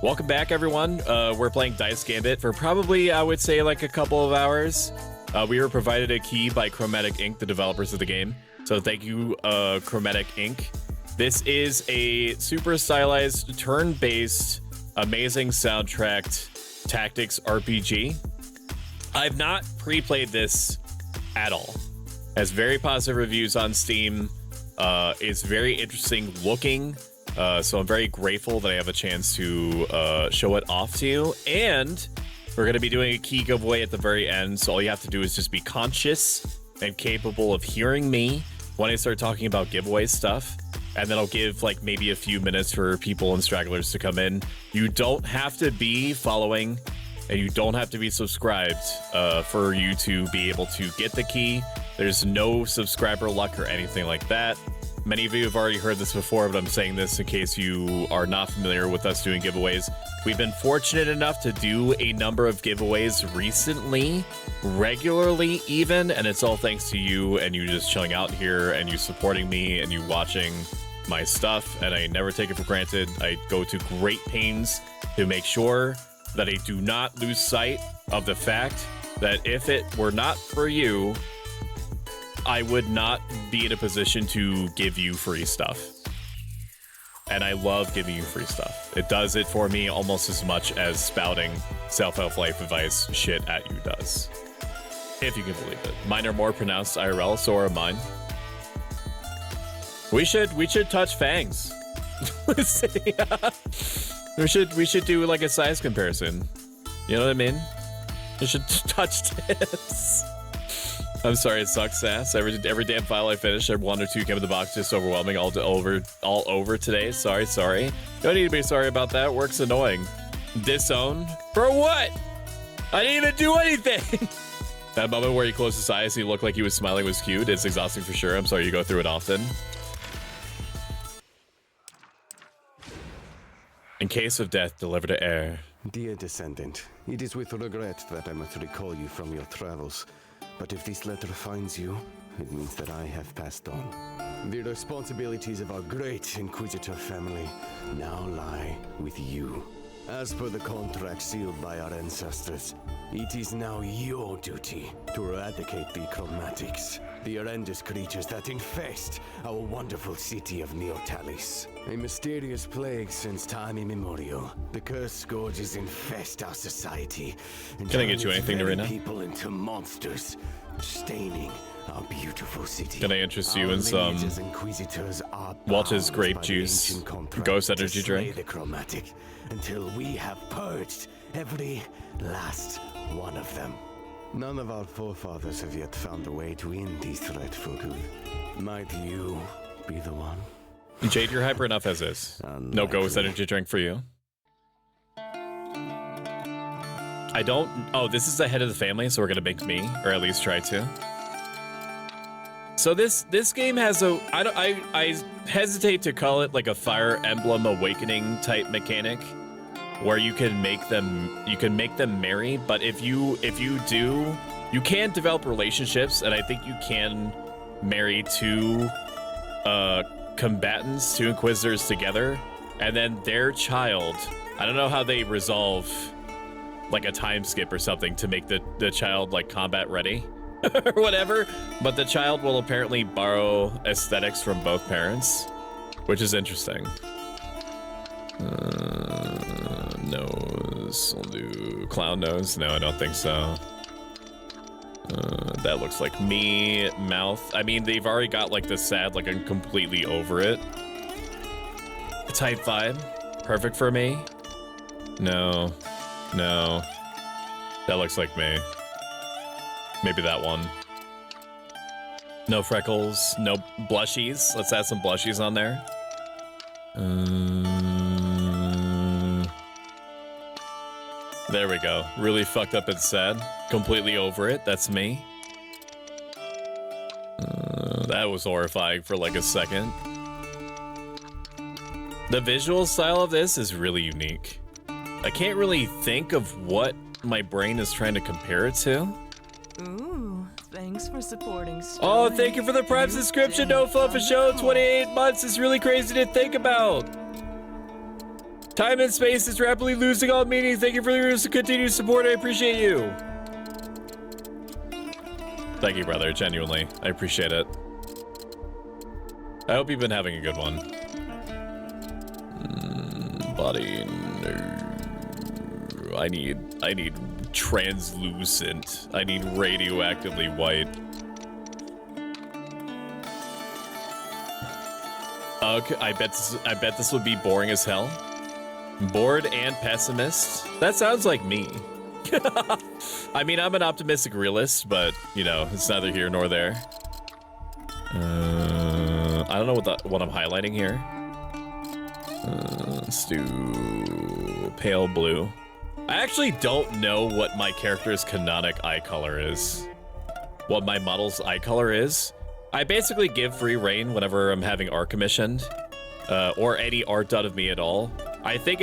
Welcome back, everyone. We're playing Dice Gambit for probably, I would say, like a couple of hours. We were provided a key by Chromatic Inc., the developers of the game. So thank you, Chromatic Inc. This is a super stylized, turn-based, amazing soundtracked tactics RPG. I've not pre-played this at all. Has very positive reviews on Steam. It's very interesting looking. So I'm very grateful that I have a chance to show it off to you. And we're going to be doing a key giveaway at the very end. So all you have to do is just be conscious and capable of hearing me when I start talking about giveaway stuff. And then I'll give like maybe a few minutes for people and stragglers to come in. You don't have to be following and you don't have to be subscribed for you to be able to get the key. There's no subscriber luck or anything like that. Many of you have already heard this before, but I'm saying this in case you are not familiar with us doing giveaways. We've been fortunate enough to do a number of giveaways recently, regularly even, and it's all thanks to you and you just chilling out here and you supporting me and you watching my stuff, and I never take it for granted. I go to great pains to make sure that I do not lose sight of the fact that if it were not for you, I would not be in a position to give you free stuff. And I love giving you free stuff. It does it for me almost as much as spouting self-help life advice shit at you does. If you can believe it. Mine are more pronounced IRL, so are mine. We should touch fangs. we should do like a size comparison. You know what I mean? We should touch tits. I'm sorry, it sucks ass. Every damn file I finish, one or two came in the box, just overwhelming, all over today. Sorry. Don't need to be sorry about that. Work's annoying. Disowned? For what? I didn't even do anything. That moment where he closed his eyes and he looked like he was smiling was cute. It's exhausting for sure. I'm sorry you go through it often. In case of death, deliver to air. Dear descendant, it is with regret that I must recall you from your travels. But if this letter finds you, it means that I have passed on. The responsibilities of our great Inquisitor family now lie with you. As per the contract sealed by our ancestors, it is now your duty to eradicate the Chromatics, the horrendous creatures that infest our wonderful city of Neotalis. A mysterious plague since time immemorial. The cursed scourges infest our society. Can I get you anything to Rena? People into monsters, staining our beautiful city. Can I interest you in some Walter's grape juice, ghost energy drink? The chromatic until we have purged every last one of them. None of our forefathers have yet found a way to end this threat for good. Might you be the one? Jade, you're hyper enough as is. No ghost energy drink for you. I don't... Oh, this is the head of the family, so we're gonna make me, or at least try to. So this game has a... I hesitate to call it like a Fire Emblem Awakening type mechanic, where you can make them marry, but if you do, you can develop relationships, and I think you can marry two combatants, two inquisitors together, and then their child, I don't know how they resolve like a time skip or something to make the child like combat ready or whatever, but the child will apparently borrow aesthetics from both parents, which is interesting. Nose. I'll do clown nose. No, I don't think so. That looks like me. Mouth. I mean, they've already got like the sad, like I'm completely over it. Type vibe. Perfect for me. No. That looks like me. Maybe that one. No freckles. No blushies. Let's add some blushies on there. There we go. Really fucked up and sad. Completely over it. That's me. That was horrifying for like a second. The visual style of this is really unique. I can't really think of what my brain is trying to compare it to. Ooh, thanks for supporting Stoic. Oh, thank you for the Prime subscription. No fluff for show. 28 months is really crazy to think about. Time and space is rapidly losing all meaning. Thank you for your continued support. I appreciate you. Thank you, brother. Genuinely. I appreciate it. I hope you've been having a good one. Body. No. I need translucent. I need radioactively white. Okay, I bet this would be boring as hell. Bored and pessimist. That sounds like me. I mean, I'm an optimistic realist, but you know, it's neither here nor there. I don't know what I'm highlighting here. Let's do pale blue. I actually don't know what my character's canonic eye color is. What my model's eye color is. I basically give free reign whenever I'm having art commissioned, or any art done of me at all. I think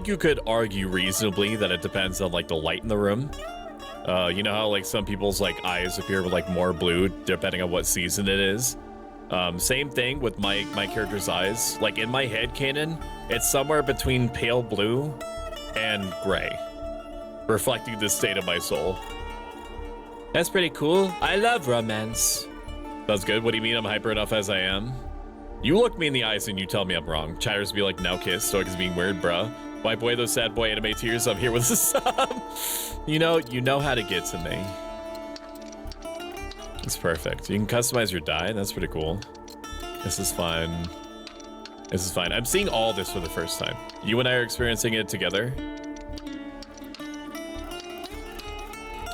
you could argue reasonably that it depends on like the light in the room. You know how like some people's like eyes appear with like more blue depending on what season it is. Same thing with my character's eyes. Like in my head canon, it's somewhere between pale blue and gray, reflecting the state of my soul. That's pretty cool. I love romance. That's good. What do you mean I'm hyper enough as I am? You look me in the eyes and you tell me I'm wrong. Chatters be like, now kiss. Stoic is being weird, bruh. Wipe away those sad boy anime tears. I'm here with a sub. You know how to get to me. It's perfect. You can customize your dye. That's pretty cool. This is fine. This is fine. I'm seeing all this for the first time. You and I are experiencing it together.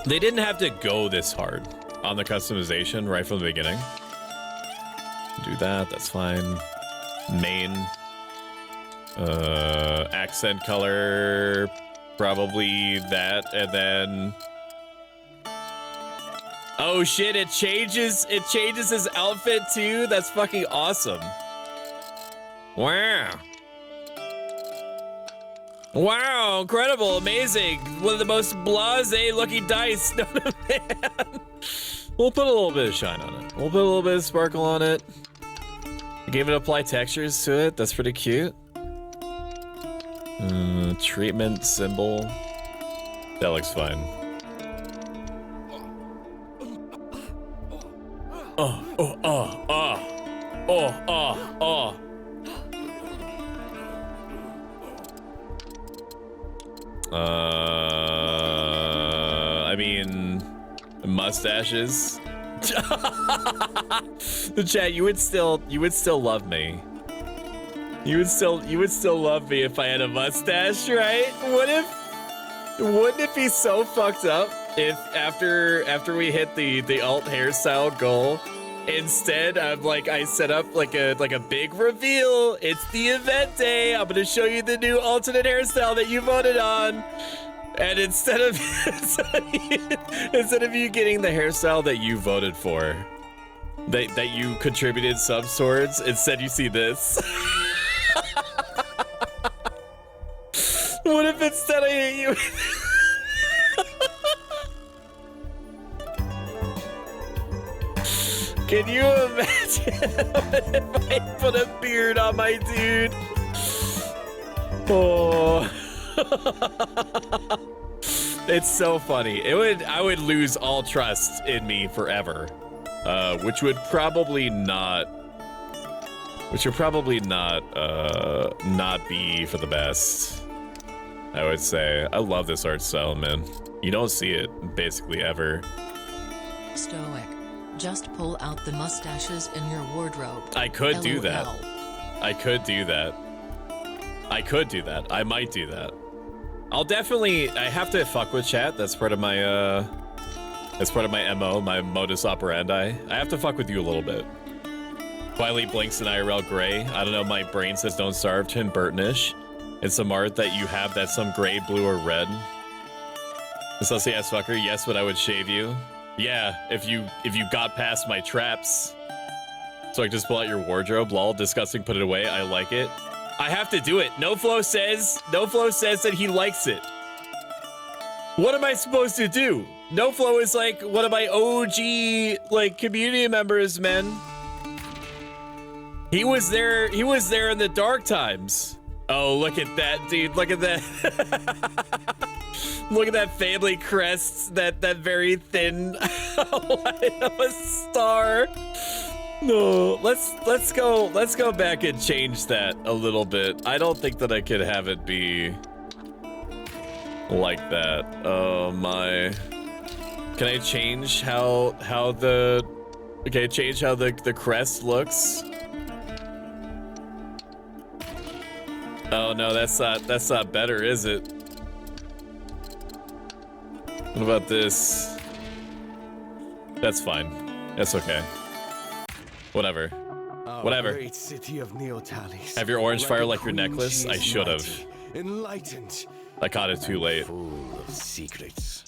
They didn't have to go this hard on the customization right from the beginning. Do that, that's fine. Main. Accent color, probably that, and then... Oh shit, it changes his outfit too? That's fucking awesome. Wow. Wow, incredible, amazing. One of the most blasé looking dice known to man. We'll put a little bit of shine on it. We'll put a little bit of sparkle on it. I gave it apply textures to it. That's pretty cute. Treatment symbol. That looks fine. I mean, mustaches. The chat, you would still love me. You would still love me if I had a mustache, right? Wouldn't it be so fucked up if after we hit the alt hairstyle goal, instead I set up like a big reveal. It's the event day. I'm gonna show you the new alternate hairstyle that you voted on. And instead of you getting the hairstyle that you voted for, that you contributed subs towards, instead you see this. What if instead I hit you? Can you imagine if I put a beard on my dude? Oh. It's so funny. I would lose all trust in me forever, which would probably not be for the best. I would say. I love this art style, man. You don't see it basically ever. Stoic, just pull out the mustaches in your wardrobe. I could LOL. do that. I could do that. I might do that. I have to fuck with chat. That's part of my MO, my modus operandi. I have to fuck with you a little bit. Wiley blinks in IRL gray. I don't know, my brain says don't starve, Tim Burton-ish. It's some art that you have that's some gray, blue, or red. Sussy ass fucker, yes, but I would shave you. Yeah, if you got past my traps. So I just pull out your wardrobe, lol, disgusting, put it away, I like it. I have to do it. NoFlo says that he likes it. What am I supposed to do? NoFlo is like one of my OG like community members, man. He was there in the dark times. Oh, look at that, dude. Look at that. Look at that family crest. That very thin line of a star. No, let's go back and change that a little bit. I don't think that I could have it be like that. Oh my. Can I change how the change how the crest looks? Oh no, that's not better, is it? What about this? That's fine. That's okay. Whatever. Whatever. Great city of Neotalis. Have your orange fire like your necklace? I should have. Enlightened. I caught it too late. Full of secrets.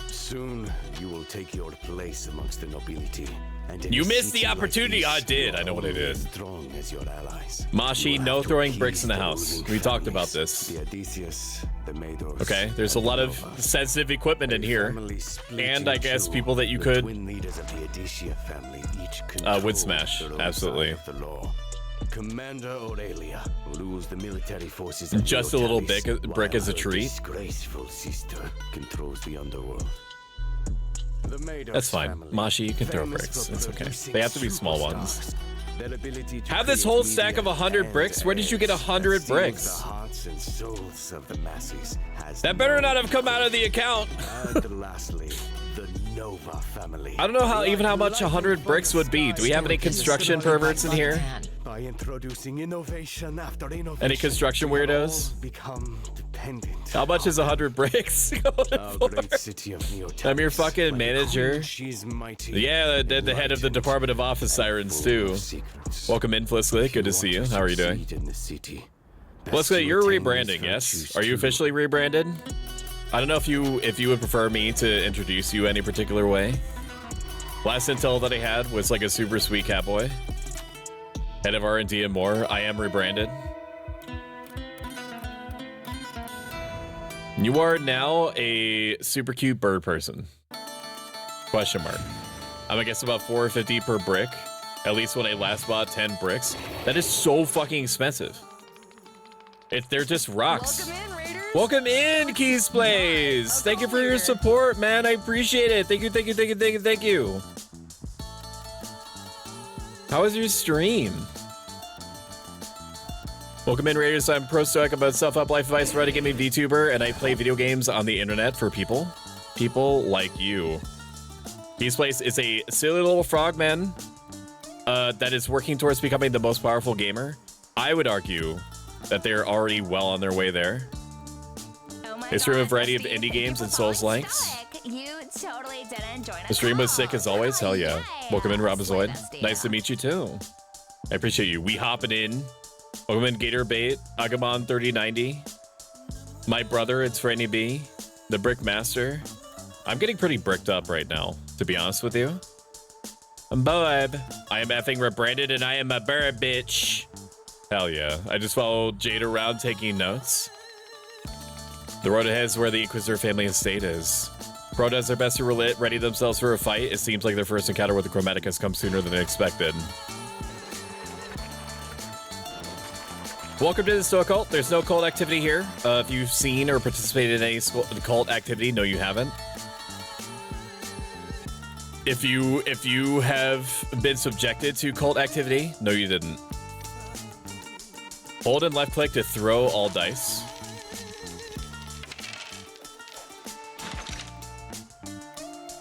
Soon you will take your place amongst the nobility. And in You a missed the city like opportunity. this, I did. you I know what are I did. as strong as your allies. Mashi, You no have to throwing appease bricks in the the house. ruling We talked about families, this. The Odysseus, the Maedors, Okay, there's a and lot the of Nova. sensitive equipment in here. Family split And I in guess two. people that you The could twin leaders of the Odysseus family each would smash. control their own Absolutely. side of the law. Commander Aurelia rules the military forces of Just a little Neotalis, brick while as a her treat. disgraceful sister controls the underworld. The Maedors That's fine. family, Mashi, you can throw famous bricks. for It's okay. producing They have to be small ones. superstars. Their ability to Have this create whole stack media of 100 and bricks? Where did you get ads 100 that seals bricks? the hearts and souls of the masses has That better no not have come out of the account. And lastly, the Nova family. I don't know how much 100 bricks would be. Do we have any construction perverts in here? By introducing innovation after innovation, Any construction we weirdos? all become dependent. How much is 100 bricks going Our for? great city of Neotalis, I'm your fucking by the manager. queen, she's mighty, Yeah, the head of the Department of Office Sirens too. secrets. Welcome in, Fliskly. Good to see you. How are you doing? Succeed in the city. Fliskly, you're Best to attain rebranding, these yes? virtues Are you too. officially rebranded? I don't know if you would prefer me to introduce you any particular way. Last intel that I had was like a super sweet catboy. Head of R&D and more. I am rebranded. You are now a super cute bird person. Question mark. I'm gonna guess about 450 per brick. At least when I last bought 10 bricks. That is so fucking expensive. They're just rocks. Welcome in, Raiders. Welcome in, Keys Plays. Thank you for your support, man. I appreciate it. Thank you, thank you, thank you, thank you, thank you. How was your stream? Welcome in, Raiders. I'm Pro Stoic about self-help life advice, writing gaming VTuber, and I play video games on the internet for people like you. Keys Plays is a silly little frogman that is working towards becoming the most powerful gamer. I would argue that they're already well on their way there. They stream a variety of indie games and Souls-likes. You totally didn't join us. The stream was sick as always. Hell yeah. Yay. Welcome in, Robozoid. Buenos Nice to dias. meet you too. I appreciate you. We hopping in. Welcome in, Gator Bait, Agamon 3090. My brother, it's Franny B. The Brick Master. I'm getting pretty bricked up right now, to be honest with you. I'm Boab. I am effing rebranded and I am a bird bitch. Hell yeah. I just followed Jade around taking notes. The road ahead is where the Inquisitor family estate is. Pro does their best to ready themselves for a fight. It seems like their first encounter with the Chromatic has come sooner than expected. Welcome to the Stoic Cult. There's no cult activity here. If you've seen or participated in any cult activity, no, you haven't. If you have been subjected to cult activity, no, you didn't. Hold and left click to throw all dice.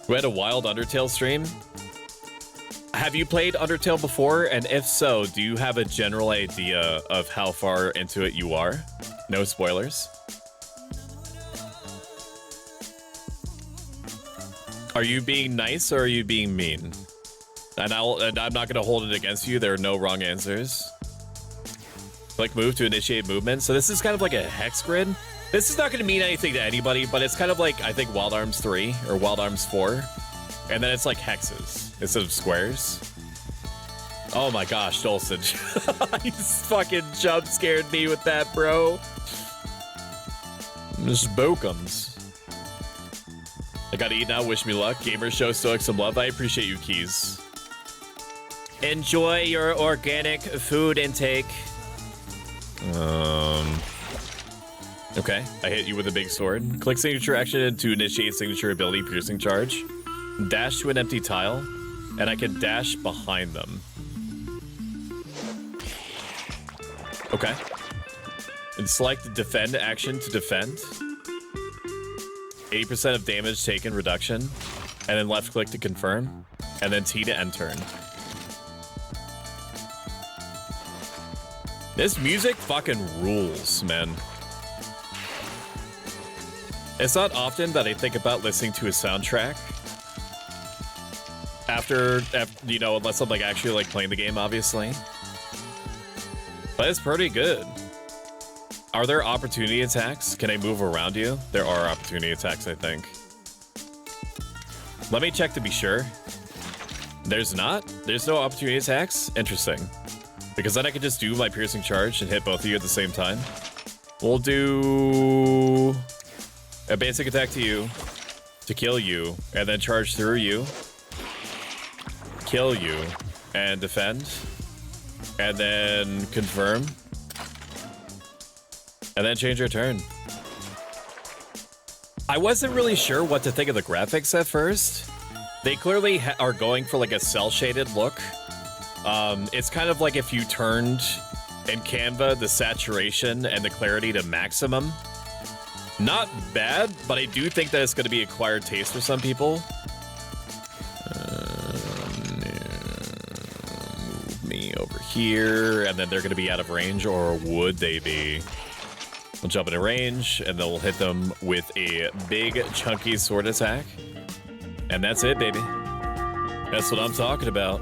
We had a wild Undertale stream. Have you played Undertale before? And if so, do you have a general idea of how far into it you are? No spoilers. Are you being nice or are you being mean? And I'm not gonna hold it against you. There are no wrong answers. Click move to initiate movement. So this is kind of like a hex grid. This is not gonna mean anything to anybody, but it's kind of like, I think, Wild Arms 3 or Wild Arms 4. And then it's like hexes instead of squares. Oh my gosh, Dolson. You fucking jump scared me with that, bro. Just bokums. I gotta eat now, wish me luck. Gamers show Stoic some love. I appreciate you, Keys. Enjoy your organic food intake. Okay, I hit you with a big sword. Click signature action to initiate signature ability piercing charge. Dash to an empty tile, and I can dash behind them. Okay. And select the defend action to defend. 80% of damage taken reduction. And then left click to confirm. And then T to end turn. This music fucking rules, man. It's not often that I think about listening to a soundtrack. After you know, unless I'm like actually like playing the game, obviously. But it's pretty good. Are there opportunity attacks? Can I move around you? There are opportunity attacks, I think. Let me check to be sure. There's not? There's no opportunity attacks? Interesting. Because then I could just do my piercing charge and hit both of you at the same time. We'll do a basic attack to you to kill you, and then charge through you, kill you, and defend, and then confirm, and then change your turn. I wasn't really sure what to think of the graphics at first. They clearly are going for like a cel-shaded look. It's kind of like if you turned in Canva the saturation and the clarity to maximum. Not bad, but I do think that it's going to be acquired taste for some people. Move me over here, and then they're going to be out of range, or would they be? We'll jump into range, and then we'll hit them with a big, chunky sword attack. And that's it, baby. That's what I'm talking about.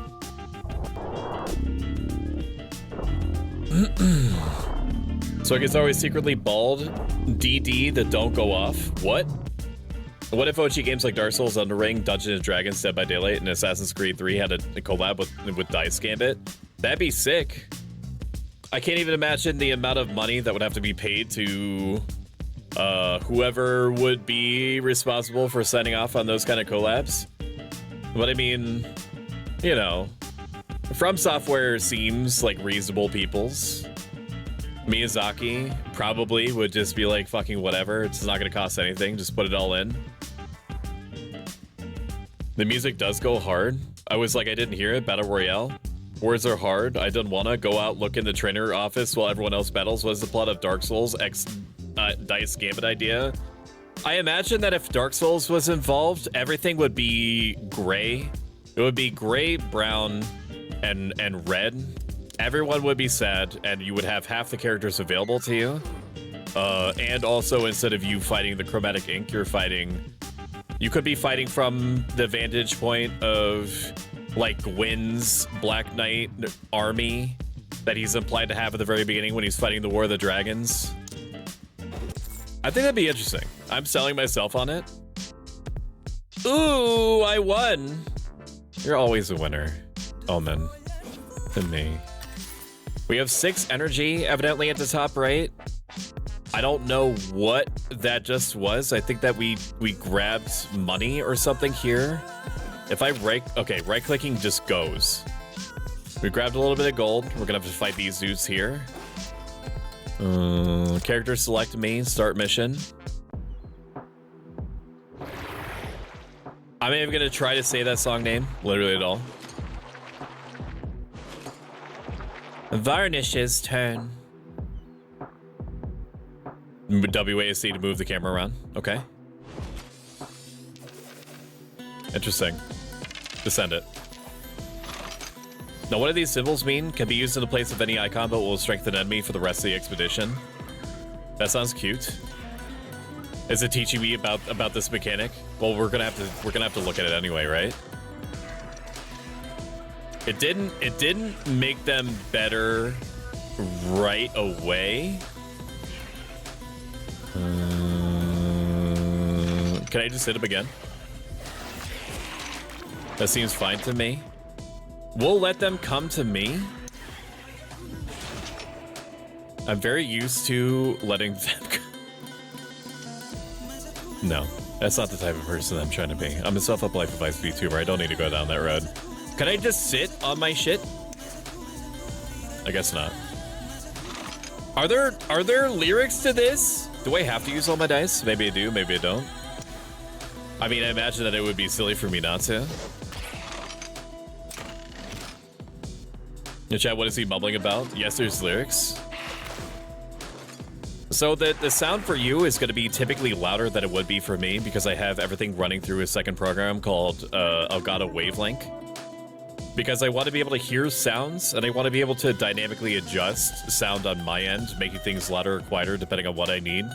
So I guess always secretly bald DD that don't go off. What? What if OG games like Dark Souls, Elden Ring, Dungeons & Dragons, Dead by Daylight, and Assassin's Creed 3 had a collab with Dice Gambit? That'd be sick. I can't even imagine the amount of money that would have to be paid to whoever would be responsible for signing off on those kind of collabs. But I mean, you know, From Software seems like reasonable peoples. Miyazaki probably would just be like, fucking whatever, it's not gonna cost anything, just put it all in. The music does go hard. I was like, I didn't hear it. Battle Royale. Words are hard. I didn't wanna go out, look in the trainer office while everyone else battles. What is the plot of Dark Souls X Dice Gambit idea? I imagine that if Dark Souls was involved, everything would be gray. It would be gray, brown, and red. Everyone would be sad, and you would have half the characters available to you. And also, instead of you fighting the chromatic ink, you could be fighting from the vantage point of like Gwyn's Black Knight army that he's implied to have at the very beginning when he's fighting the War of the Dragons. I think that'd be interesting. I'm selling myself on it. Ooh, I won. You're always a winner, Omen. To me. We have 6 energy, evidently, at the top right. I don't know what that just was. I think that we grabbed money or something here. If I right-clicking just goes. We grabbed a little bit of gold. We're gonna have to fight these dudes here. Character select me, start mission. I'm not even gonna try to say that song name, literally at all. Varnish's turn. WASD to move the camera around. Okay. Interesting. Descend it. Now, what do these symbols mean? Can be used in the place of any icon, but will strengthen enemy for the rest of the expedition. That sounds cute. Is it teaching me about this mechanic? Well, we're gonna have to look at it anyway, right? It didn't make them better right away. Can I just hit him again? That seems fine to me. We'll let them come to me. I'm very used to letting them go. No, that's not the type of person I'm trying to be. I'm a self-up life advice VTuber. I don't need to go down that road. Can I just sit on my shit? I guess not. Are there lyrics to this? Do I have to use all my dice? Maybe I do, maybe I don't. I mean, I imagine that it would be silly for me not to. Chat, what is he mumbling about? Yes, there's lyrics. So the sound for you is going to be typically louder than it would be for me because I have everything running through a second program called Elgato Wavelink. Because I want to be able to hear sounds and I want to be able to dynamically adjust sound on my end, making things louder or quieter depending on what I need.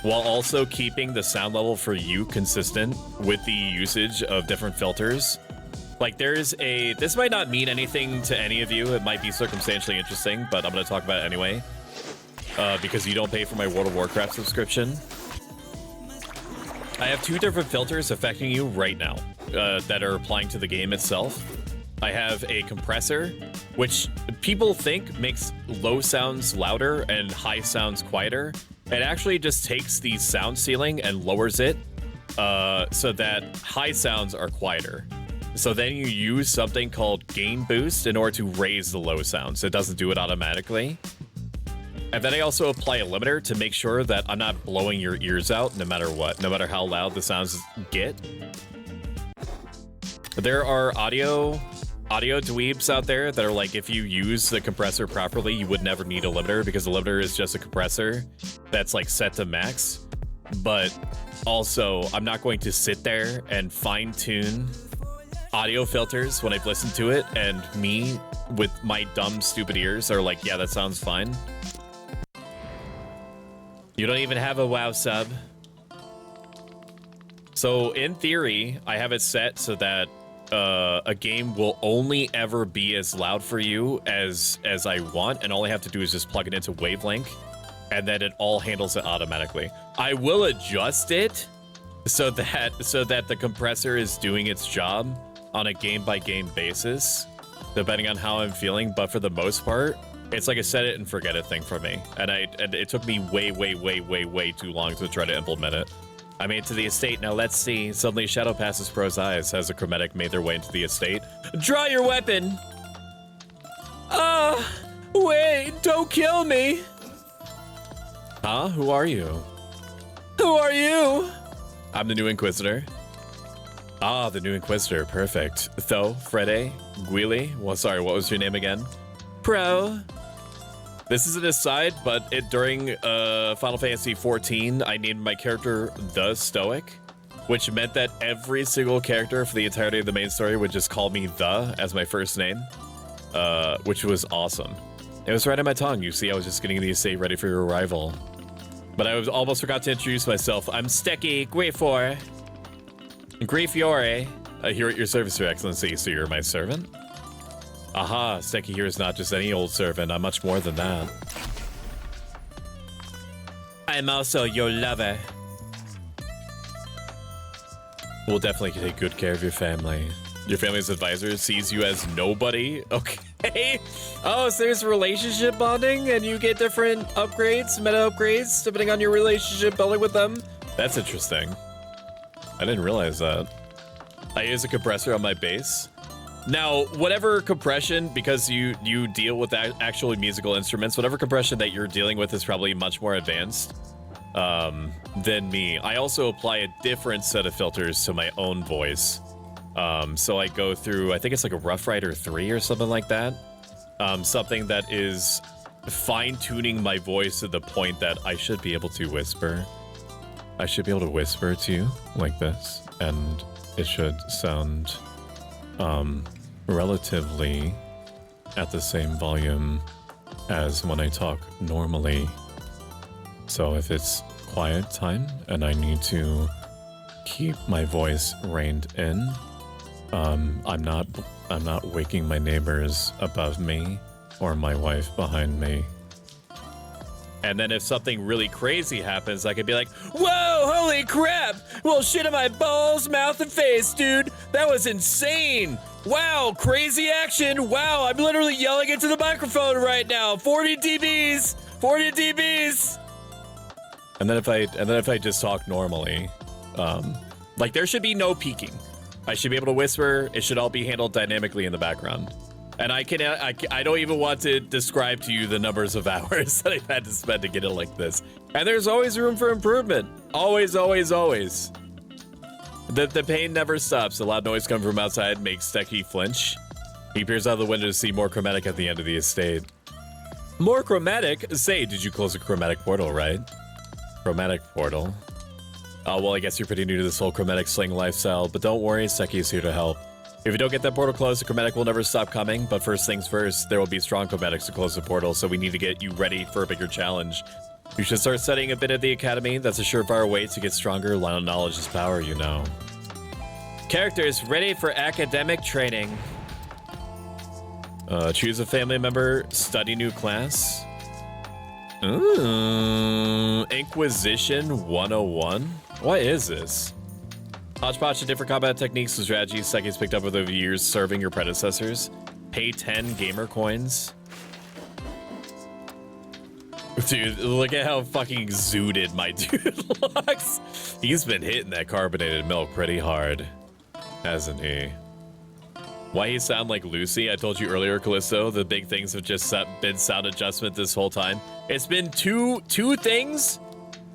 While also keeping the sound level for you consistent with the usage of different filters. Like this might not mean anything to any of you. It might be circumstantially interesting, but I'm going to talk about it anyway. Because you don't pay for my World of Warcraft subscription. I have 2 different filters affecting you right now that are applying to the game itself. I have a compressor, which people think makes low sounds louder and high sounds quieter. It actually just takes the sound ceiling and lowers it so that high sounds are quieter. So then you use something called gain boost in order to raise the low sounds. It doesn't do it automatically. And then I also apply a limiter to make sure that I'm not blowing your ears out no matter what, no matter how loud the sounds get. There are audio dweebs out there that are like, if you use the compressor properly, you would never need a limiter because the limiter is just a compressor that's like set to max. But also, I'm not going to sit there and fine-tune audio filters when I've listened to it, and me with my dumb, stupid ears are like, yeah, that sounds fine. You don't even have a WoW sub. So in theory, I have it set so that a game will only ever be as loud for you as I want, and all I have to do is just plug it into Wavelink, and then it all handles it automatically. I will adjust it so that the compressor is doing its job on a game-by-game basis, depending on how I'm feeling, but for the most part, it's like a set it and forget it thing for me. And it took me way too long to try to implement it. I made it to the estate, now let's see. Suddenly Shadow passes Pro's eyes as the Chromatic made their way into the estate. Draw your weapon! Wait, don't kill me! Huh? Who are you? Who are you? I'm the new Inquisitor. Ah, the new Inquisitor, perfect. Tho, Frede, Guili, well, sorry, what was your name again? Pro. This is an aside, but during Final Fantasy XIV, I named my character the Stoic, which meant that every single character for the entirety of the main story would just call me the as my first name, which was awesome. It was right on my tongue. You see, I was just getting the estate ready for your arrival. But I almost forgot to introduce myself. I'm Stecky Greyfor. Greyfiore. Here at your service, Your Excellency. So you're my servant? Aha, Stecky here is not just any old servant. I'm much more than that. I'm also your lover. We'll definitely take good care of your family. Your family's advisor sees you as nobody? Okay. Oh, so there's relationship bonding and you get different upgrades, meta upgrades, depending on your relationship building with them? That's interesting. I didn't realize that. I use a compressor on my bass. Now, whatever compression, because you deal with actual musical instruments, whatever compression that you're dealing with is probably much more advanced than me. I also apply a different set of filters to my own voice. So I go through, I think it's like a Rough Rider 3 or something like that. Something that is fine-tuning my voice to the point that I should be able to whisper. I should be able to whisper to you like this, and it should sound relatively at the same volume as when I talk normally. So if it's quiet time and I need to keep my voice reined in, I'm not waking my neighbors above me or my wife behind me. And then if something really crazy happens, I could be like, whoa, holy crap! Well, shit in my balls, mouth, and face, dude! That was insane! Wow, crazy action! Wow, I'm literally yelling into the microphone right now! 40 dBs! 40 dBs! And then if I just talk normally, like there should be no peaking. I should be able to whisper, it should all be handled dynamically in the background. And I don't even want to describe to you the numbers of hours that I've had to spend to get it like this. And there's always room for improvement. Always, always, always. The pain never stops. A loud noise coming from outside makes Stecky flinch. He peers out the window to see more chromatic at the end of the estate. More chromatic? Say, did you close a chromatic portal, right? Chromatic portal. Oh, well, I guess you're pretty new to this whole chromatic sling lifestyle, but don't worry, Seki is here to help. If you don't get that portal closed, the chromatic will never stop coming, but first things first, there will be strong chromatics to close the portal, so we need to get you ready for a bigger challenge. You should start studying a bit at the academy. That's a surefire way to get stronger. Knowledge is power, you know. Characters ready for academic training. Choose a family member, study new class. Ooh, Inquisition 101? What is this? Hodgepodge of different combat techniques and strategies Seki's picked up over the years serving your predecessors. Pay 10 gamer coins. Dude, look at how fucking zooted my dude looks. He's been hitting that carbonated milk pretty hard, hasn't he? Why he sound like Lucy? I told you earlier, Callisto, the big things have just been sound adjustment this whole time. It's been two things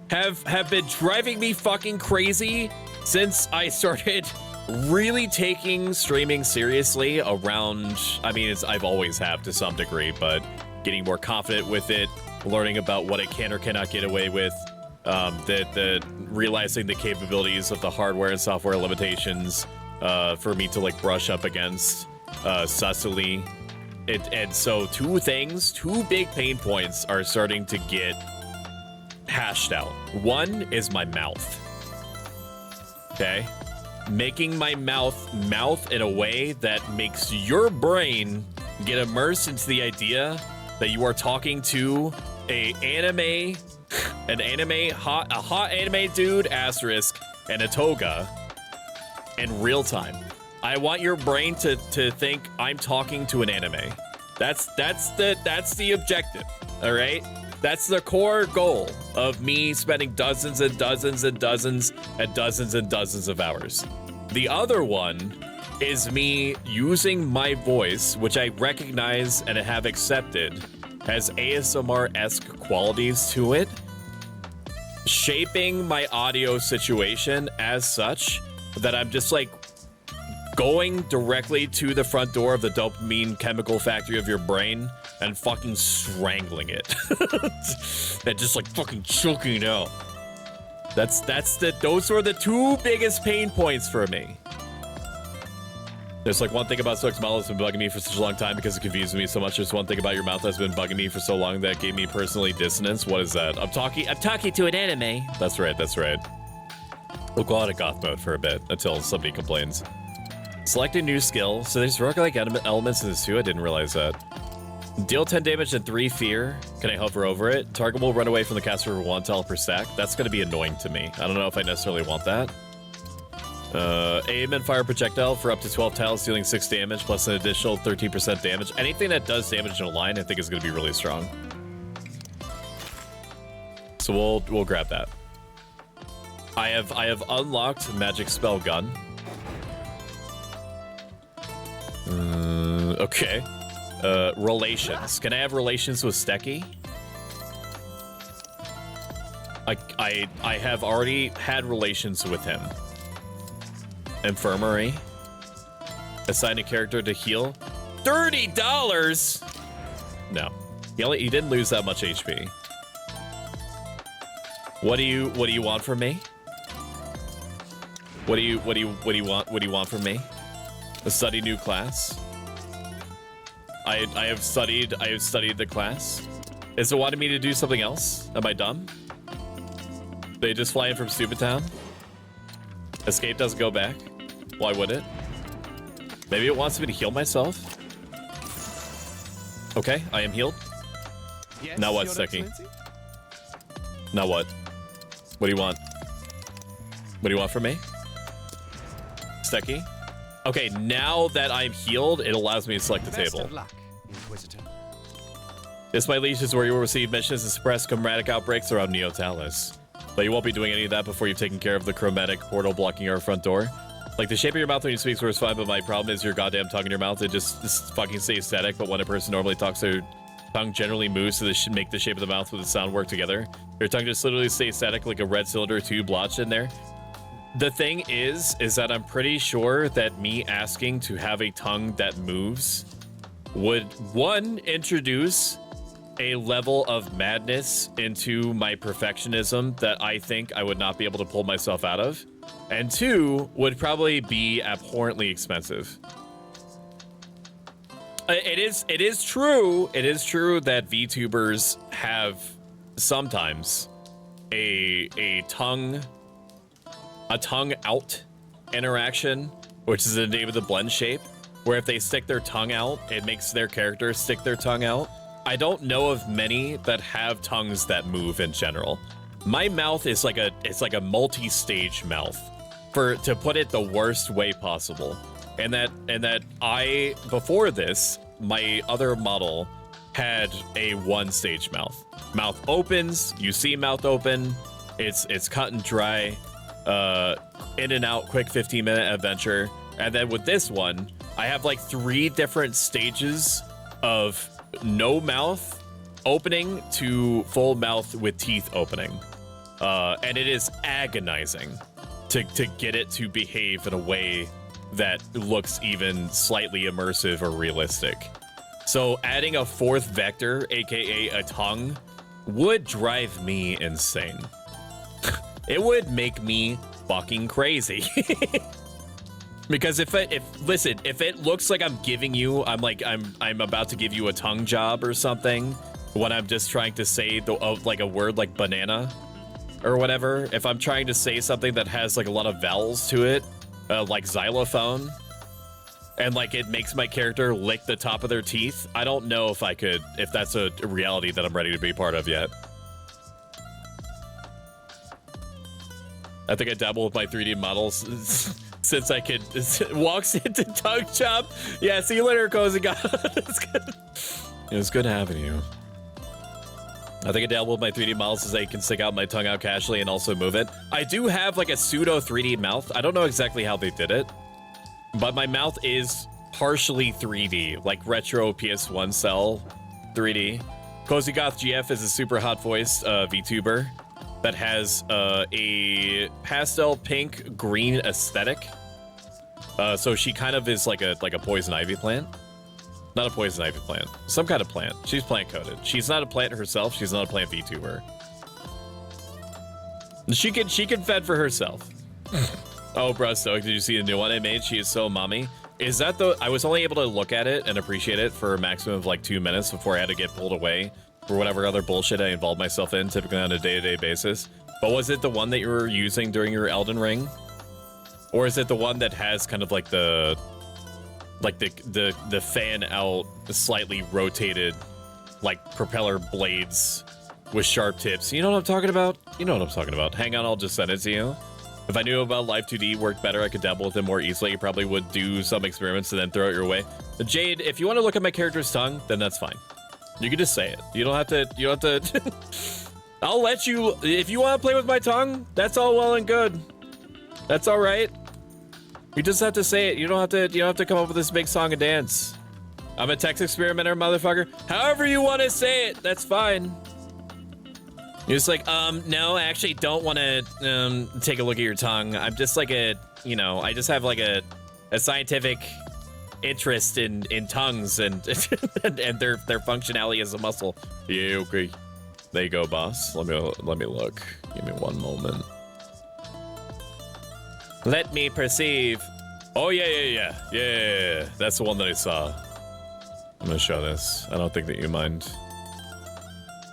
have been driving me fucking crazy since I started really taking streaming seriously around, I mean, I've always have to some degree, but getting more confident with it, learning about what it can or cannot get away with, realizing the capabilities of the hardware and software limitations for me to like brush up against sussily. And so two big pain points are starting to get hashed out. One is my mouth. Okay? Making my mouth in a way that makes your brain get immersed into the idea that you are talking to a hot anime dude asterisk and a toga in real time. I want your brain to think I'm talking to an anime. That's the objective. All right? That's the core goal of me spending dozens and dozens and dozens and dozens and dozens of hours. The other one is me using my voice, which I recognize and have accepted has ASMR-esque qualities to it, shaping my audio situation as such that I'm just like going directly to the front door of the dopamine chemical factory of your brain and fucking strangling it. And just like fucking choking it out. Those are the two biggest pain points for me. There's like one thing about Stoic's model that's been bugging me for such a long time because it confuses me so much. There's one thing about your mouth that's been bugging me for so long that gave me personally dissonance. What is that? I'm talking to an anime. That's right. We'll go out of goth mode for a bit until somebody complains. Select a new skill. So there's roguelike elements in this too. I didn't realize that. Deal 10 damage and 3 fear. Can I hover over it? Target will run away from the caster for 1 tile per stack. That's going to be annoying to me. I don't know if I necessarily want that. Aim and fire projectile for up to 12 tiles, dealing 6 damage plus an additional 13% damage. Anything that does damage in a line, I think is going to be really strong. So we'll grab that. I have unlocked magic spell gun. Okay. Relations. Can I have relations with Stecky? I have already had relations with him. Infirmary. Assign a character to heal. $30? No. He didn't lose that much HP. What do you want from me? What do you want from me? A study new class. I have studied the class. Is it wanting me to do something else? Am I dumb? They just fly in from Stupid Town? Escape doesn't go back? Why would it? Maybe it wants me to heal myself? Okay, I am healed. Yes, Now what, Your Stecky? Excellency? Now what? What do you want? What do you want from me? Stecky? Okay, now that I'm healed, it allows me to select the Best table. of luck, Inquisitor. This, my liege, is where you will receive missions to suppress chromatic outbreaks around Neo Talis. But you won't be doing any of that before you've taken care of the chromatic portal blocking our front door. Like, the shape of your mouth when you speak is fine, but my problem is your goddamn tongue in your mouth. It just fucking stays static, but when a person normally talks, their tongue generally moves to make the shape of the mouth with the sound work together. Your tongue just literally stays static like a red cylinder tube blotched in there. The thing is that I'm pretty sure that me asking to have a tongue that moves would, one, introduce a level of madness into my perfectionism that I think I would not be able to pull myself out of, and two, would probably be abhorrently expensive. It is true that VTubers have sometimes a tongue out interaction, which is the name of the blend shape, where if they stick their tongue out, it makes their character stick their tongue out. I don't know of many that have tongues that move in general. My mouth is like a multi-stage mouth, to put it the worst way possible. And that I, before this, my other model had a one-stage mouth. Mouth opens, you see mouth open, it's cut and dry, in and out, quick 15-minute adventure. And then with this one, I have like 3 different stages of no mouth opening to full mouth with teeth opening. And it is agonizing to get it to behave in a way that looks even slightly immersive or realistic. So adding a 4th vector, aka a tongue, would drive me insane. It would make me fucking crazy. Because if it looks like I'm giving you, I'm about to give you a tongue job or something, when I'm just trying to say like a word like banana or whatever, if I'm trying to say something that has like a lot of vowels to it, like xylophone, and like it makes my character lick the top of their teeth, I don't know if that's a reality that I'm ready to be part of yet. I think I dabble with my 3D models since I could. Walks into tongue chop. Yeah, see you later, Cozy God. It was good having you. I think I dabble with my 3D models since I can stick out my tongue out casually and also move it. I do have like a pseudo 3D mouth. I don't know exactly how they did it, but my mouth is partially 3D, like retro PS1 cell 3D. Cozy Goth GF is a super hot voiced VTuber that has a pastel pink green aesthetic. So she kind of is like a poison ivy plant. Not a poison ivy plant, some kind of plant. She's plant coded. She's not a plant herself. She's not a plant VTuber. She can fend for herself. Oh, bro, Stoic, did you see the new one I made? She is so mommy. Is that I was only able to look at it and appreciate it for a maximum of like 2 minutes before I had to get pulled away for whatever other bullshit I involved myself in, typically on a day-to-day basis. But was it the one that you were using during your Elden Ring? Or is it the one that has kind of like the fan out, slightly rotated, like propeller blades with sharp tips? You know what I'm talking about? You know what I'm talking about. Hang on, I'll just send it to you. If I knew about Live 2D worked better, I could dabble with it more easily. You probably would do some experiments and then throw it your way. Jade, if you want to look at my character's tongue, then that's fine. You can just say it. You don't have to. I'll let you. If you want to play with my tongue, that's all well and good. That's all right. You just have to say it. You don't have to come up with this big song and dance. I'm a text experimenter, motherfucker. However you want to say it, that's fine. You're just like, no, I actually don't want to take a look at your tongue. I'm just like I just have like a scientific interest in tongues and and their functionality as a muscle. Yeah, okay. There you go, boss. Let me look. Give me one moment. Let me perceive. Oh yeah. That's the one that I saw. I'm gonna show this. I don't think that you mind.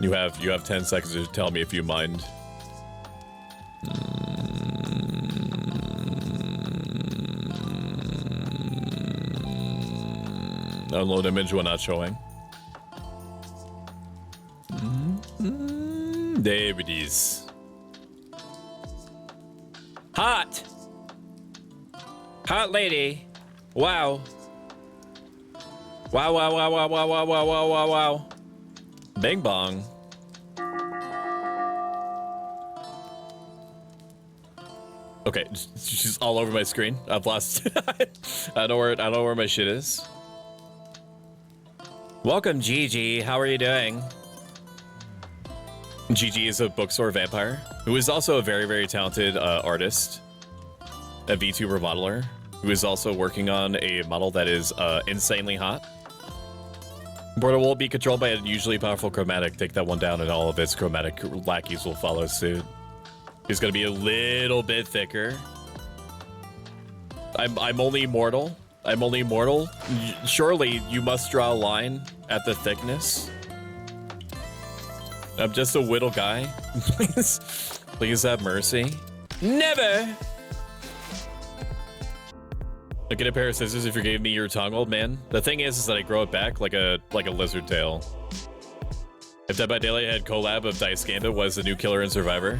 You have 10 seconds to tell me if you mind. Download image when not showing. There it is. Hot lady. Wow. Wow. Bing bong. Okay, she's all over my screen. I've lost. I don't know where my shit is. Welcome, Gigi. How are you doing? Gigi is a bookstore vampire who is also a very, very talented artist, a VTuber modeler, who is also working on a model that is insanely hot. Border will be controlled by a usually powerful chromatic. Take that one down and all of its chromatic lackeys will follow suit. He's gonna be a little bit thicker. I'm only mortal. I'm only mortal. Surely you must draw a line at the thickness. I'm just a whittle guy. Please have mercy. Never! Look at a pair of scissors if you gave me your tongue, old man. The thing is that I grow it back like a lizard tail. If Dead by Daylight had collab of Dice Gambit was the new killer and survivor.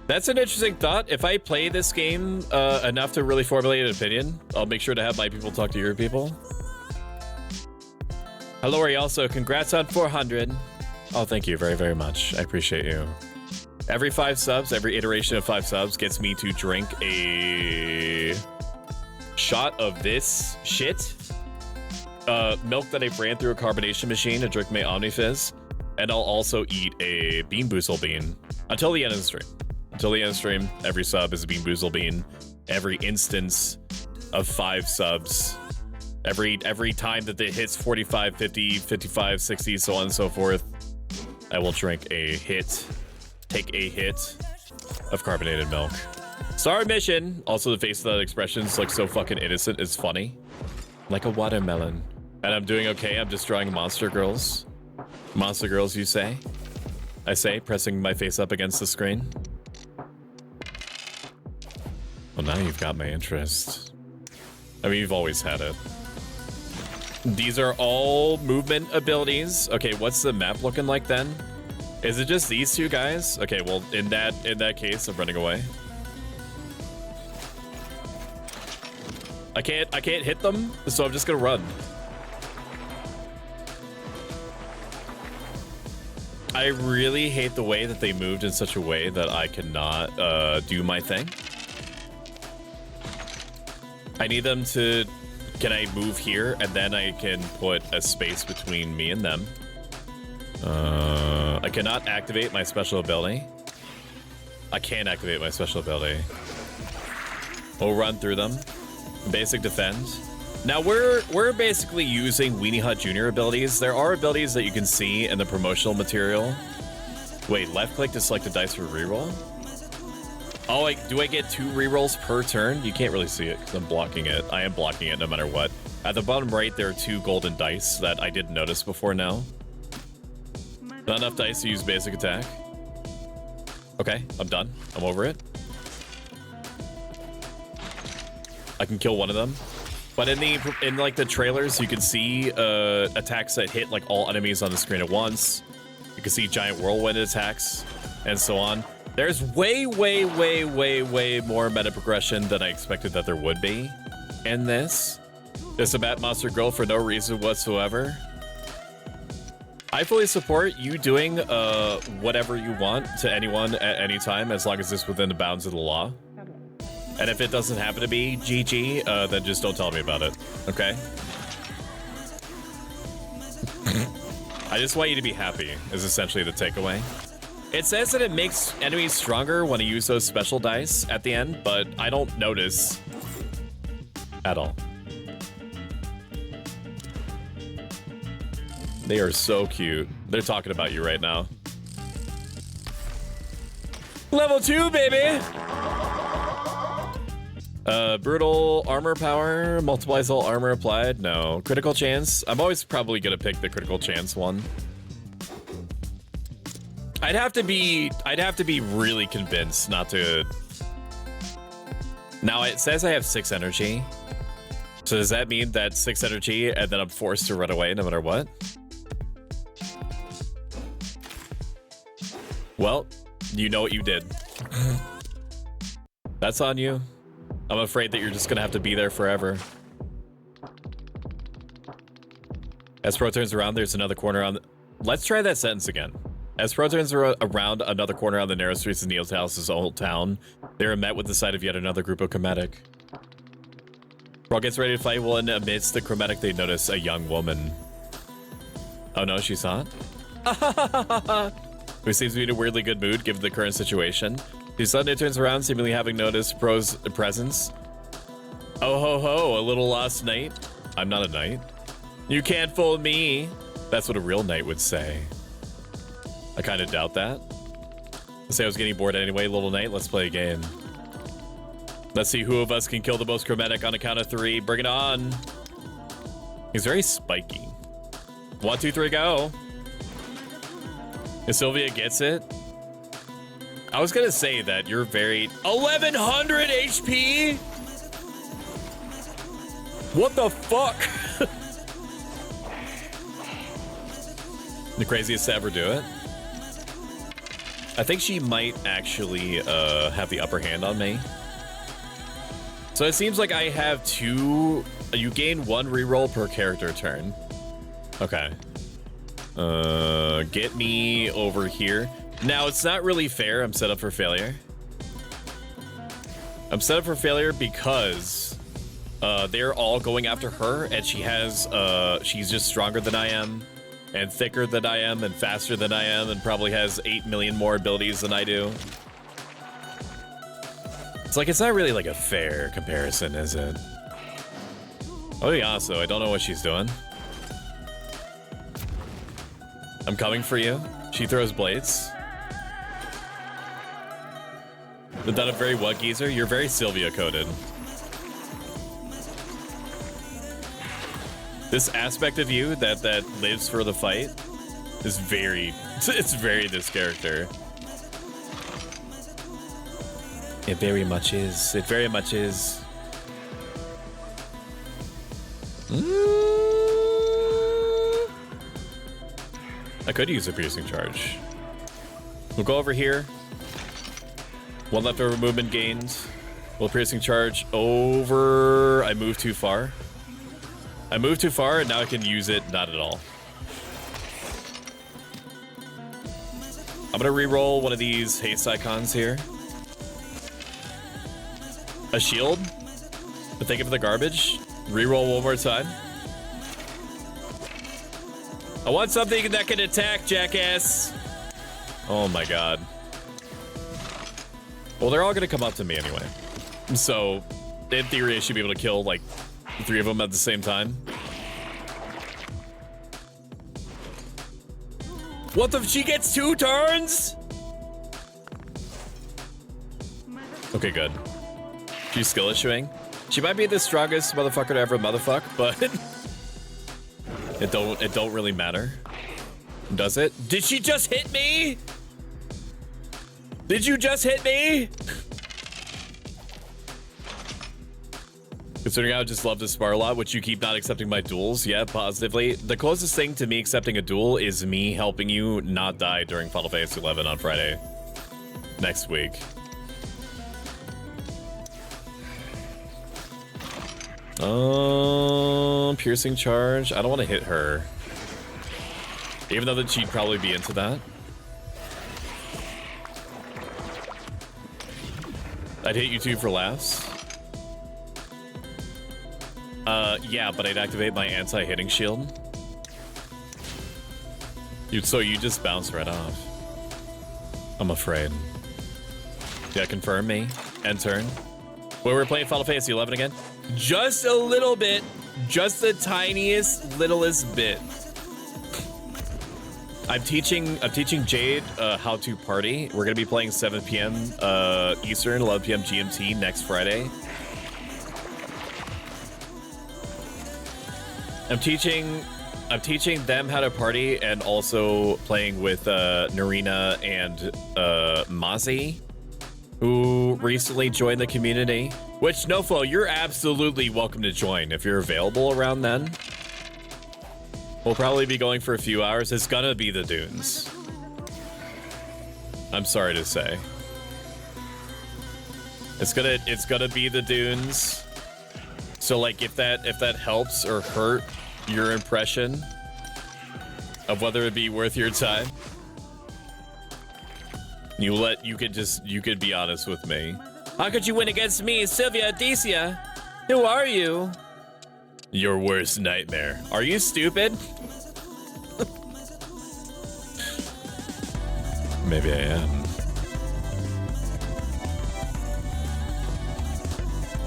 That's an interesting thought. If I play this game enough to really formulate an opinion, I'll make sure to have my people talk to your people. Hello, Ari. Also, congrats on 400. Oh, thank you very, very much. I appreciate you. Every 5 subs, every iteration of 5 subs gets me to drink a shot of this shit. Milk that I ran through a carbonation machine to drink my Omnifizz. And I'll also eat a Bean Boozle bean until the end of the stream. Until the end of the stream, every sub is a Bean Boozle bean. Every instance of 5 subs. Every time that it hits 45, 50, 55, 60, so on and so forth, I will drink a hit. Take a hit of carbonated milk. Star mission. Also, the face of that expression is like so fucking innocent. It's funny. Like a watermelon. And I'm doing okay. I'm just drawing monster girls. Monster girls, you say? I say, pressing my face up against the screen. Well, now you've got my interest. I mean, you've always had it. These are all movement abilities. Okay, what's the map looking like then? Is it just these 2 guys? Okay, well, in that case, I'm running away. I can't hit them, so I'm just gonna run. I really hate the way that they moved in such a way that I cannot do my thing. I need them to... Can I move here and then I can put a space between me and them? I cannot activate my special ability. I can't activate my special ability. We'll run through them. Basic defend. Now we're basically using Weenie Hut Jr. abilities. There are abilities that you can see in the promotional material. Wait, left click to select a dice for reroll? Oh, do I get 2 rerolls per turn? You can't really see it because I'm blocking it. I am blocking it no matter what. At the bottom right, there are 2 golden dice that I didn't notice before now. Not enough dice to use basic attack. Okay, I'm done. I'm over it. I can kill one of them. But in like the trailers, you can see attacks that hit like all enemies on the screen at once. You can see giant whirlwind attacks and so on. There's way more meta progression than I expected that there would be in this. Just a Bat Monster Girl for no reason whatsoever. I fully support you doing whatever you want to anyone at any time, as long as it's within the bounds of the law. And if it doesn't happen to be GG, then just don't tell me about it, okay? I just want you to be happy, is essentially the takeaway. It says that it makes enemies stronger when I use those special dice at the end, but I don't notice at all. They are so cute. They're talking about you right now. Level 2, baby! Brutal armor power multiplies all armor applied. No. Critical chance. I'm always probably gonna pick the critical chance one. I'd have to be really convinced not to. Now it says I have 6 energy. So does that mean that 6 energy and then I'm forced to run away no matter what? Well, you know what you did. That's on you. I'm afraid that you're just gonna have to be there forever. As Pro turns around, there's another corner on. Let's try that sentence again. As Pro turns around another corner on the narrow streets of Neotalis' old town, they are met with the sight of yet another group of Chromatic. Pro gets ready to fight when amidst the Chromatic they notice a young woman. Oh no, she's not? Who seems to be in a weirdly good mood given the current situation. She suddenly turns around, seemingly having noticed Pro's presence. Oh ho ho, a little lost knight? I'm not a knight. You can't fool me. That's what a real knight would say. I kind of doubt that. Let's say I was getting bored anyway, little knight. Let's play a game. Let's see who of us can kill the most Chromatic on a count of 3. Bring it on. He's very spiky. 1, 2, 3, go. If Sylvia gets it. I was gonna say that you're very 1100 HP. What the fuck? The craziest to ever do it. I think she might actually have the upper hand on me. So it seems like I have 2. You gain 1 reroll per character turn. Okay. Get me over here. Now it's not really fair. I'm set up for failure. I'm set up for failure because they're all going after her, and she has she's just stronger than I am. And thicker than I am, and faster than I am, and probably has 8 million more abilities than I do. It's like, it's not really like a fair comparison, is it? Oh yeah, so I don't know what she's doing. I'm coming for you. She throws blades. Is that a very what, geezer? You're very Sylvia coded. This aspect of you that lives for the fight is very, it's very this character. It very much is. It very much is. I could use a piercing charge. We'll go over here. 1 leftover movement gained. We'll piercing charge over. I moved too far. I moved too far, and now I can use it not at all. I'm gonna re-roll one of these haste icons here. A shield. But think of the garbage. Re-roll one more time. I want something that can attack, jackass. Oh my god. Well, they're all gonna come up to me anyway. So, in theory, I should be able to kill, like, 3 of them at the same time. What the? She gets 2 turns? Okay, good. She's skill issuing. She might be the strongest motherfucker to ever motherfuck, but it don't really matter. Does it? Did she just hit me? Did you just hit me? Considering I would just love to spar a lot, which you keep not accepting my duels, yeah, positively. The closest thing to me accepting a duel is me helping you not die during Final Fantasy 11 on Friday next week. Piercing charge. I don't want to hit her, even though that she'd probably be into that. I'd hit you 2 for laughs. Yeah, but I'd activate my anti-hitting shield. So you just bounce right off. I'm afraid. Yeah, confirm me. End turn. Wait, we're playing Final Fantasy 11 again? Just a little bit. Just the tiniest, littlest bit. I'm teaching Jade how to party. We're gonna be playing 7 p.m. Eastern, 11 p.m. GMT next Friday. I'm teaching them how to party, and also playing with Narina and Mazi, who recently joined the community. Which, Noflo, you're absolutely welcome to join if you're available around then. We'll probably be going for a few hours. It's gonna be the dunes. I'm sorry to say. It's gonna be the dunes. So like if that helps or hurt your impression of whether it be worth your time. You could be honest with me. How could you win against me, Sylvia Adicia? Who are you? Your worst nightmare. Are you stupid? Maybe I am.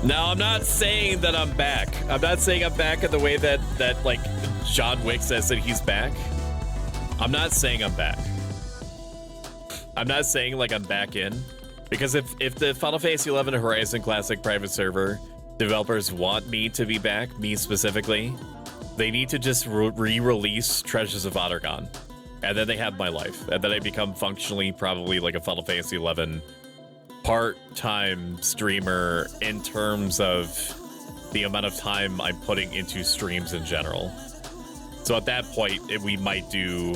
No, I'm not saying that I'm back. I'm not saying I'm back in the way that like John Wick says that he's back. I'm not saying I'm back. I'm not saying like I'm back in, because if the Final Fantasy XI Horizon Classic private server developers want me to be back, me specifically, they need to just re-release Treasures of Ottergon, and then they have my life, and then I become functionally probably like a Final Fantasy XI part-time streamer in terms of the amount of time I'm putting into streams in general. So at that point, we might do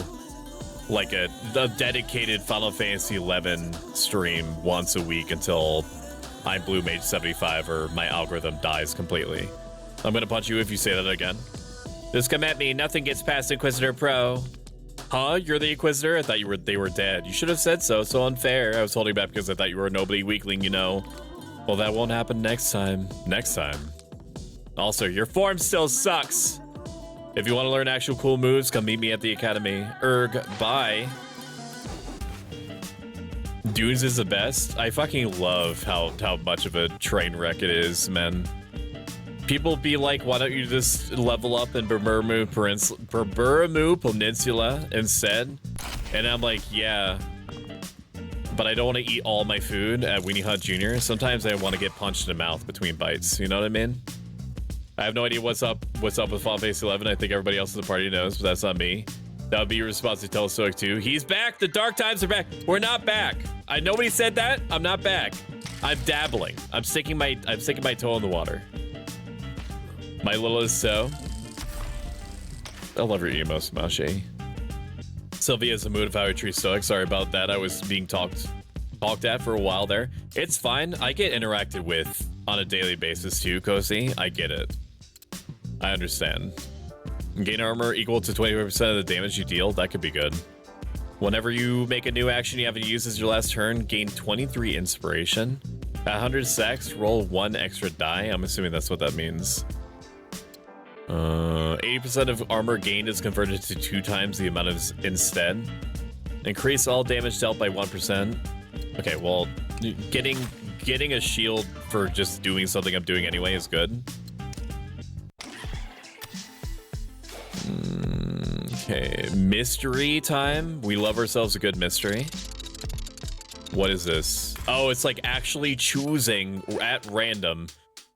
like a dedicated Final Fantasy XI stream once a week until I'm Blue Mage 75 or my algorithm dies completely. I'm gonna punch you if you say that again. Just come at me, nothing gets past Inquisitor Pro. Huh? You're the Inquisitor? I thought they were dead. You should have said so. So unfair. I was holding back because I thought you were a nobody weakling, you know. Well, that won't happen next time. Next time. Also, your form still sucks. If you want to learn actual cool moves, come meet me at the academy. Bye. Dunes is the best. I fucking love how much of a train wreck it is, man. People be like, why don't you just level up in Bermumu Peninsula instead? And I'm like, yeah, but I don't want to eat all my food at Weenie Hut Jr. Sometimes I want to get punched in the mouth between bites. You know what I mean? I have no idea what's up with Final Fantasy XI. I think everybody else in the party knows, but that's not me. That would be your response to tell Stoic too. He's back. The dark times are back. We're not back. Nobody said that. I'm not back. I'm dabbling. I'm sticking my toe in the water. My little is so. I love your emo, Smashy. Sylvia's a mood of how I treat Stoic. Sorry about that. I was being talked at for a while there. It's fine. I get interacted with on a daily basis too, Cozy. I get it. I understand. Gain armor equal to 25% of the damage you deal. That could be good. Whenever you make a new action you haven't used as your last turn, gain 23 inspiration. At 100 stacks, roll 1 extra die. I'm assuming that's what that means. 80% of armor gained is converted to 2 times the amount of instead. Increase all damage dealt by 1%. Okay, well, getting a shield for just doing something I'm doing anyway is good. Okay, mystery time. We love ourselves a good mystery. What is this? Oh, it's like actually choosing at random.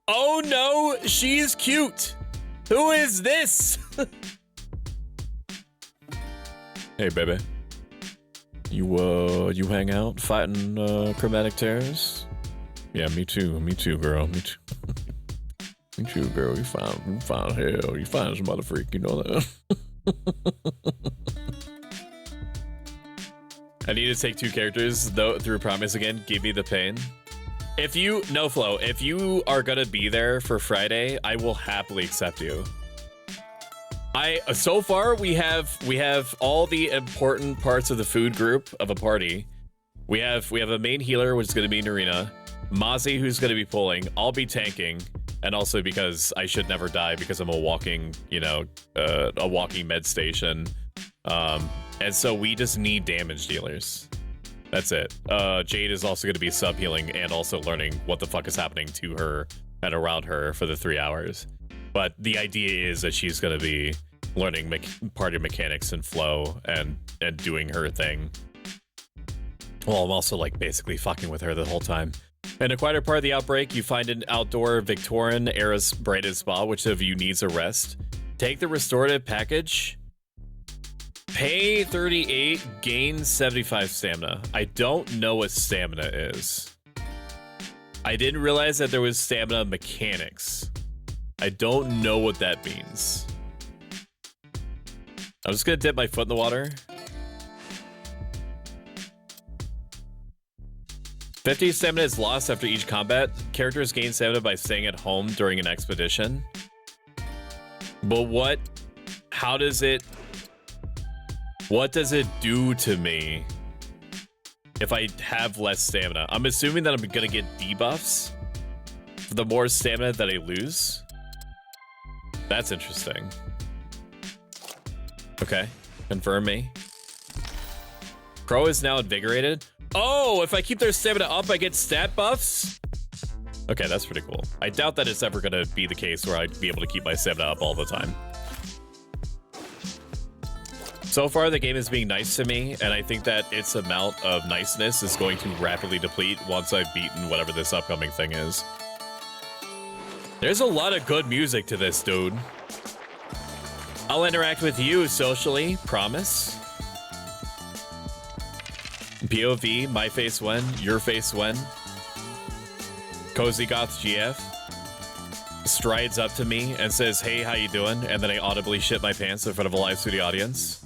Oh no, she's cute. Who is this? Hey, baby. You hang out fighting chromatic terrors? Yeah, me too. Me too, girl. Me too. Me too, girl. You found hell. You found some other freak. You know that. I need to take 2 characters though through promise again. Give me the pain. If you Flo, if you are gonna be there for Friday, I will happily accept you. So far we have all the important parts of the food group of a party. We have a main healer, which is gonna be Narina, Mozzie, who's gonna be pulling. I'll be tanking, and also because I should never die because I'm a walking, a walking med station. And so we just need damage dealers. That's it. Jade is also going to be sub healing and also learning what the fuck is happening to her and around her for the 3 hours. But the idea is that she's going to be learning party mechanics and flow and doing her thing. Well, I'm also like basically fucking with her the whole time. In a quieter part of the outbreak, you find an outdoor Victorian era's braided spa. Which of you needs a rest? Take the restorative package. Pay 38, gain 75 stamina. I don't know what stamina is. I didn't realize that there was stamina mechanics. I don't know what that means. I'm just gonna dip my foot in the water. 50 stamina is lost after each combat. Characters gain stamina by staying at home during an expedition. But what does it do to me? if I have less stamina. I'm assuming that I'm gonna get debuffs for the more stamina that I lose. That's interesting. Okay, confirm me. Crow is now invigorated. Oh, if I keep their stamina up, I get stat buffs? Okay, that's pretty cool. I doubt that it's ever gonna be the case where I'd be able to keep my stamina up all the time. So far, the game is being nice to me, and I think that its amount of niceness is going to rapidly deplete once I've beaten whatever this upcoming thing is. There's a lot of good music to this, dude. I'll interact with you socially, promise. POV, my face when, your face when. Cozy Goth GF strides up to me and says, "Hey, how you doing?" And then I audibly shit my pants in front of a live studio audience.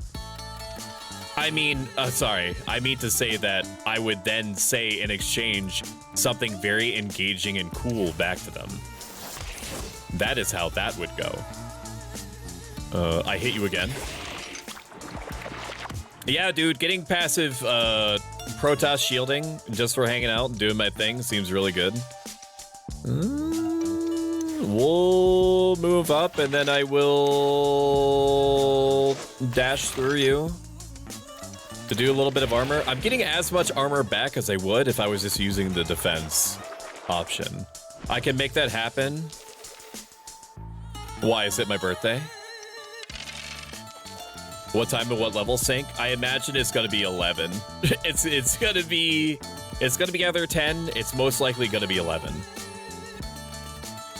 I mean, sorry, I mean to say that I would then say in exchange something very engaging and cool back to them. That is how that would go. I hit you again. Yeah, dude, getting passive Protoss shielding just for hanging out and doing my thing seems really good. We'll move up and then I will dash through you to do a little bit of armor. I'm getting as much armor back as I would if I was just using the defense option. I can make that happen. Why is it my birthday? What time and what level sync? I imagine it's gonna be 11. It's gonna be either 10. It's most likely gonna be 11.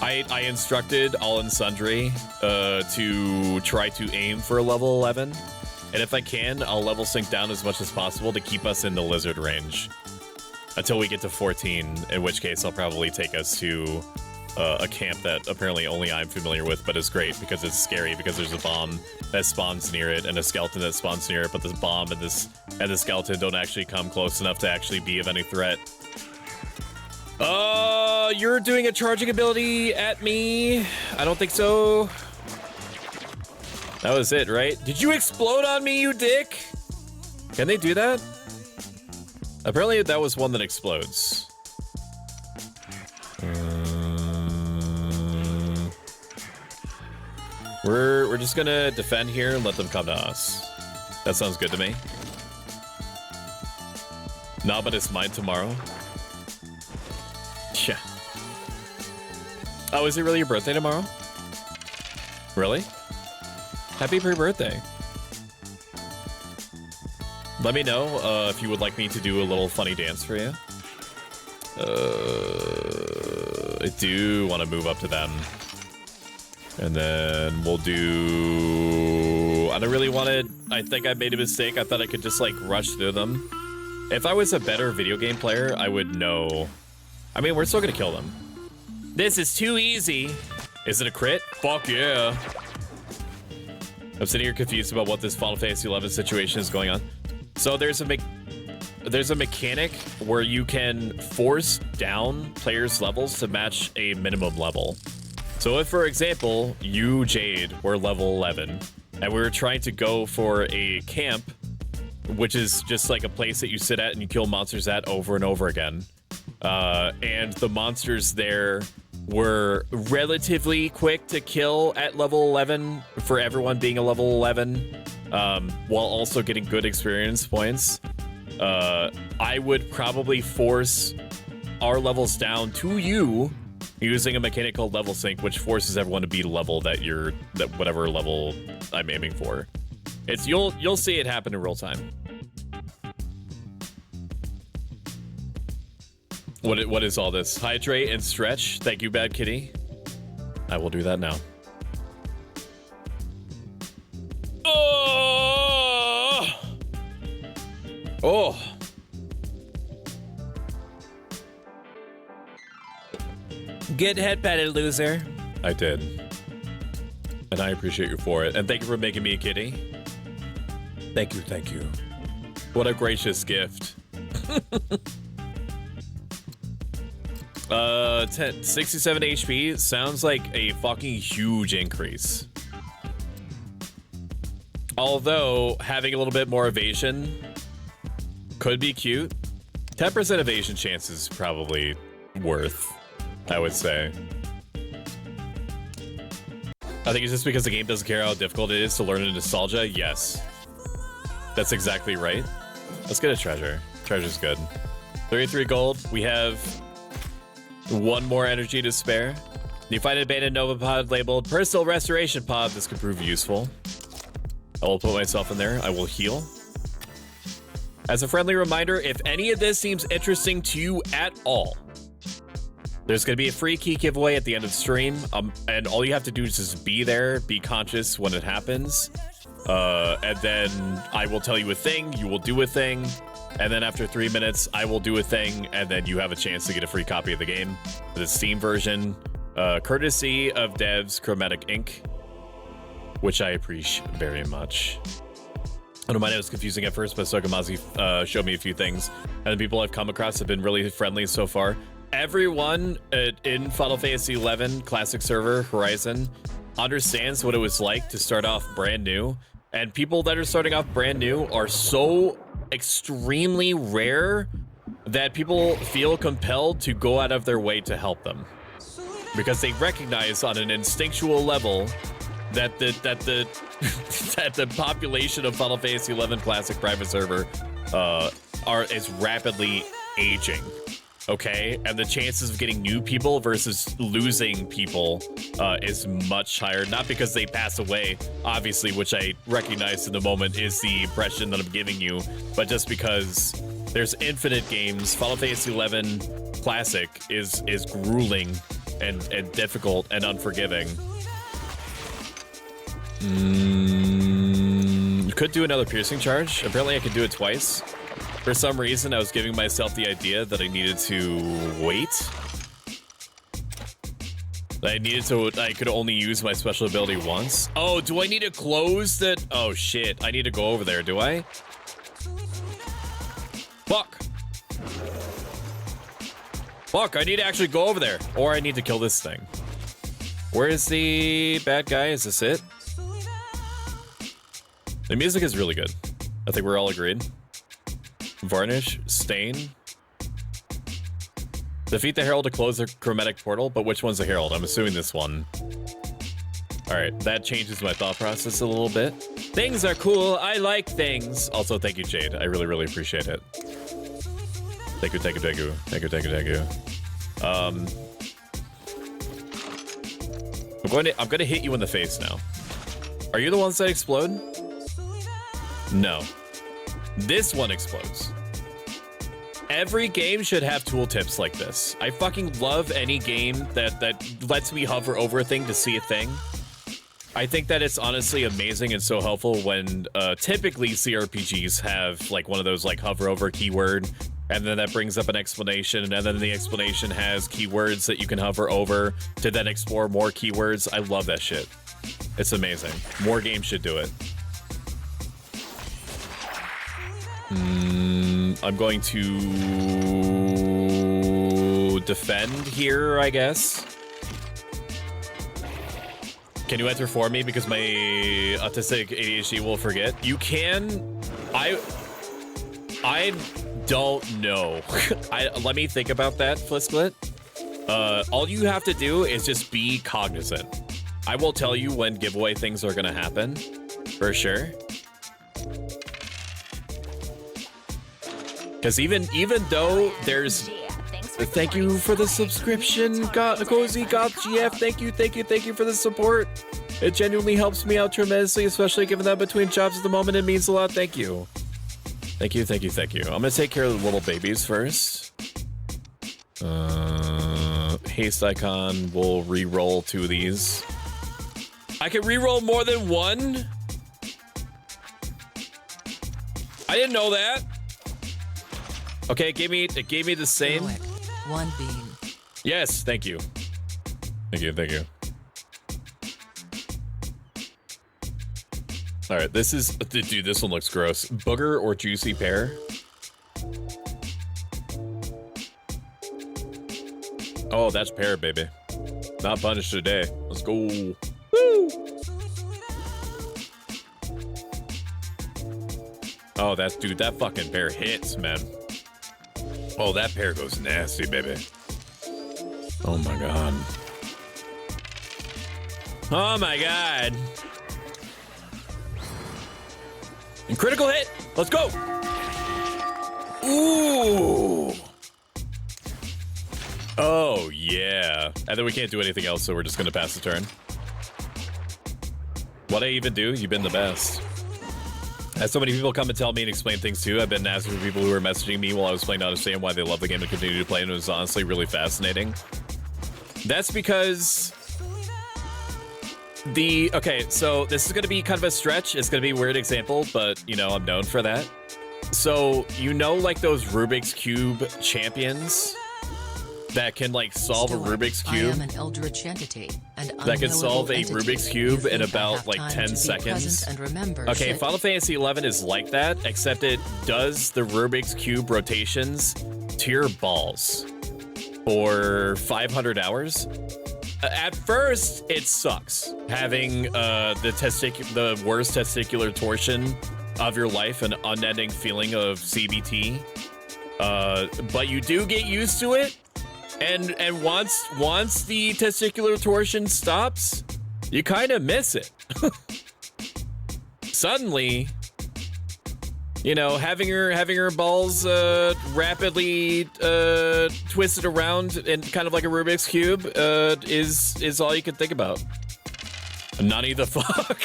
I instructed all and sundry to try to aim for level 11. And if I can, I'll level sync down as much as possible to keep us in the lizard range until we get to 14, in which case I'll probably take us to a camp that apparently only I'm familiar with, but is great because it's scary because there's a bomb that spawns near it and a skeleton that spawns near it, but this bomb and the skeleton don't actually come close enough to actually be of any threat. You're doing a charging ability at me? I don't think so. That was it, right? Did you explode on me, you dick? Can they do that? Apparently that was one that explodes. We're just gonna defend here and let them come to us. That sounds good to me. Nah, but it's mine tomorrow. Yeah. Oh, is it really your birthday tomorrow? Really? Happy pre-birthday. Let me know if you would like me to do a little funny dance for you. I do want to move up to them. And then we'll do... I don't really want to... I think I made a mistake. I thought I could just, like, rush through them. If I was a better video game player, I would know... I mean, we're still gonna kill them. This is too easy. Is it a crit? Fuck yeah. I'm sitting here confused about what this Final Fantasy XI situation is going on. So there's a mechanic where you can force down players' levels to match a minimum level. So if, for example, you, Jade, were level 11, and we were trying to go for a camp, which is just like a place that you sit at and you kill monsters at over and over again, and the monsters there were relatively quick to kill at level 11 for everyone being a level 11, while also getting good experience points, I would probably force our levels down to you using a mechanic called level sync, which forces everyone to be level that whatever level I'm aiming for. You'll see it happen in real time. What is all this? Hydrate and stretch. Thank you, Bad Kitty. I will do that now. Oh. Get head patted, loser. I did. And I appreciate you for it. And thank you for making me a kitty. Thank you, thank you. What a gracious gift. 67 HP sounds like a fucking huge increase. Although having a little bit more evasion could be cute. 10% evasion chance is probably worth, I would say. I think it's just because the game doesn't care how difficult it is to learn a nostalgia. Yes. That's exactly right. Let's get a treasure. Treasure's good. 33 gold. We have 1 more energy to spare. You find an abandoned Nova pod labeled Personal Restoration Pod. This could prove useful. I will put myself in there. I will heal. As a friendly reminder, if any of this seems interesting to you at all, there's going to be a free key giveaway at the end of the stream, and all you have to do is just be there, be conscious when it happens, and then I will tell you a thing, you will do a thing, and then after 3 minutes, I will do a thing, and then you have a chance to get a free copy of the game, the Steam version, courtesy of devs Chromatic Inc., which I appreciate very much. I don't mind, it was confusing at first, but Sokamazi showed me a few things, and the people I've come across have been really friendly so far. Everyone in Final Fantasy XI Classic Server Horizon understands what it was like to start off brand new, and people that are starting off brand new are so extremely rare that people feel compelled to go out of their way to help them, because they recognize on an instinctual level that the population of Final Fantasy XI Classic Private Server is rapidly aging. Okay, and the chances of getting new people versus losing people is much higher. Not because they pass away, obviously, which I recognize in the moment is the impression that I'm giving you, but just because there's infinite games. Final Fantasy XI Classic is grueling and difficult and unforgiving. Could do another piercing charge. Apparently I could do it twice. For some reason, I was giving myself the idea that I needed to wait. I could only use my special ability once. Oh, do I need to close that? Oh shit, I need to go over there, do I? Fuck. Fuck, I need to actually go over there. Or I need to kill this thing. Where is the bad guy? Is this it? The music is really good. I think we're all agreed. Varnish, Stain. Defeat the Herald to close the chromatic portal, but which one's the Herald? I'm assuming this one. Alright, that changes my thought process a little bit. Things are cool, I like things. Also, thank you, Jade. I really, really appreciate it. Thank you, thank you, thank you. Thank you, thank you, thank you. I'm gonna hit you in the face now. Are you the ones that explode? No. This one explodes. Every game should have tooltips like this. I fucking love any game that lets me hover over a thing to see a thing. I think that it's honestly amazing and so helpful when typically CRPGs have like one of those like hover over keyword, and then that brings up an explanation, and then the explanation has keywords that you can hover over to then explore more keywords. I love that shit. It's amazing. More games should do it. I'm going to defend here, I guess. Can you enter for me because my autistic ADHD will forget? You can. I don't know. Let me think about that, Flisklet. All you have to do is just be cognizant. I will tell you when giveaway things are gonna happen, for sure. Because even though there's, thank you for the subscription, Cozy Goth GF. Thank you for the support. It genuinely helps me out tremendously, especially given that between jobs at the moment, it means a lot. Thank you. I'm gonna take care of the little babies first. Haste icon. We'll re-roll 2 of these. I can re-roll more than one. I didn't know that. Okay, it gave me the same. Stoic, 1 beam. Yes, thank you. Thank you. All right, this is, dude, this one looks gross. Booger or juicy pear? Oh, that's pear, baby. Not punished today. Let's go. Woo! Oh, that fucking pear hits, man. Oh, that pair goes nasty, baby. Oh my god. Oh my god. And critical hit. Let's go. Ooh. Oh, yeah. And then we can't do anything else, so we're just going to pass the turn. What'd I even do? You've been the best. As so many people come and tell me and explain things too, I've been asking for people who were messaging me while I was playing to understand why they love the game and continue to play, and it was honestly really fascinating. That's because... Okay, so this is going to be kind of a stretch. It's going to be a weird example, but, you know, I'm known for that. So, you know, like those Rubik's Cube champions that can, like, solve Stoic, a Rubik's Cube? I am an eldritch entity, and that can solve a entity. Rubik's Cube in about, like, 10 seconds. Okay, Final Fantasy XI is like that, except it does the Rubik's Cube rotations to your balls for 500 hours. At first, it sucks having the worst testicular torsion of your life, an unending feeling of CBT. But you do get used to it, and once the testicular torsion stops, you kind of miss it. Suddenly, you know, having her balls rapidly twisted around in kind of like a Rubik's Cube is all you can think about. Nani the fuck?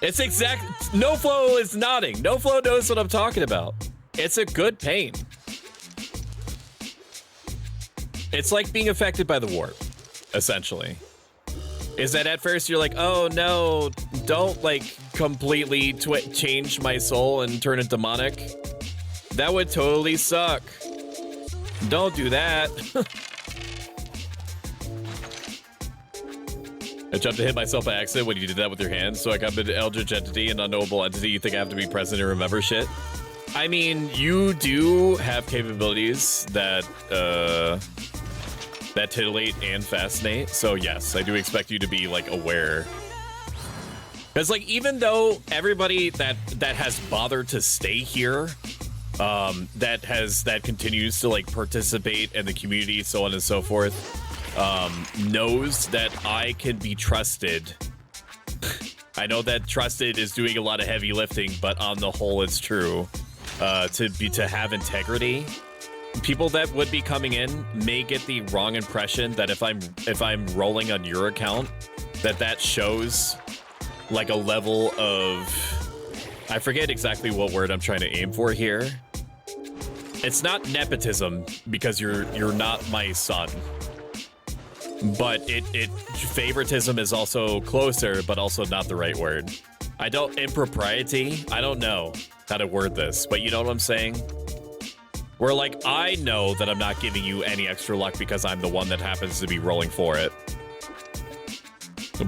It's exact. No Flow is nodding. No Flow knows what I'm talking about. It's a good pain. It's like being affected by the warp, essentially. Is that at first you're like, oh no, don't like completely change my soul and turn it demonic. That would totally suck. Don't do that. I jumped to hit myself by accident when you did that with your hands, so I got an eldritch entity, an unknowable entity. You think I have to be present and remember shit? I mean, you do have capabilities that that titillate and fascinate, so yes, I do expect you to be like aware. Because like, even though everybody that has bothered to stay here, that continues to like participate in the community, so on and so forth, knows that I can be trusted. I know that trusted is doing a lot of heavy lifting, but on the whole, it's true. To have integrity. People that would be coming in may get the wrong impression that if I'm rolling on your account, that shows like a level of, I forget exactly what word I'm trying to aim for here. It's not nepotism because you're not my son. But favoritism is also closer, but also not the right word. Impropriety, I don't know how to word this, but you know what I'm saying? Where like, I know that I'm not giving you any extra luck because I'm the one that happens to be rolling for it.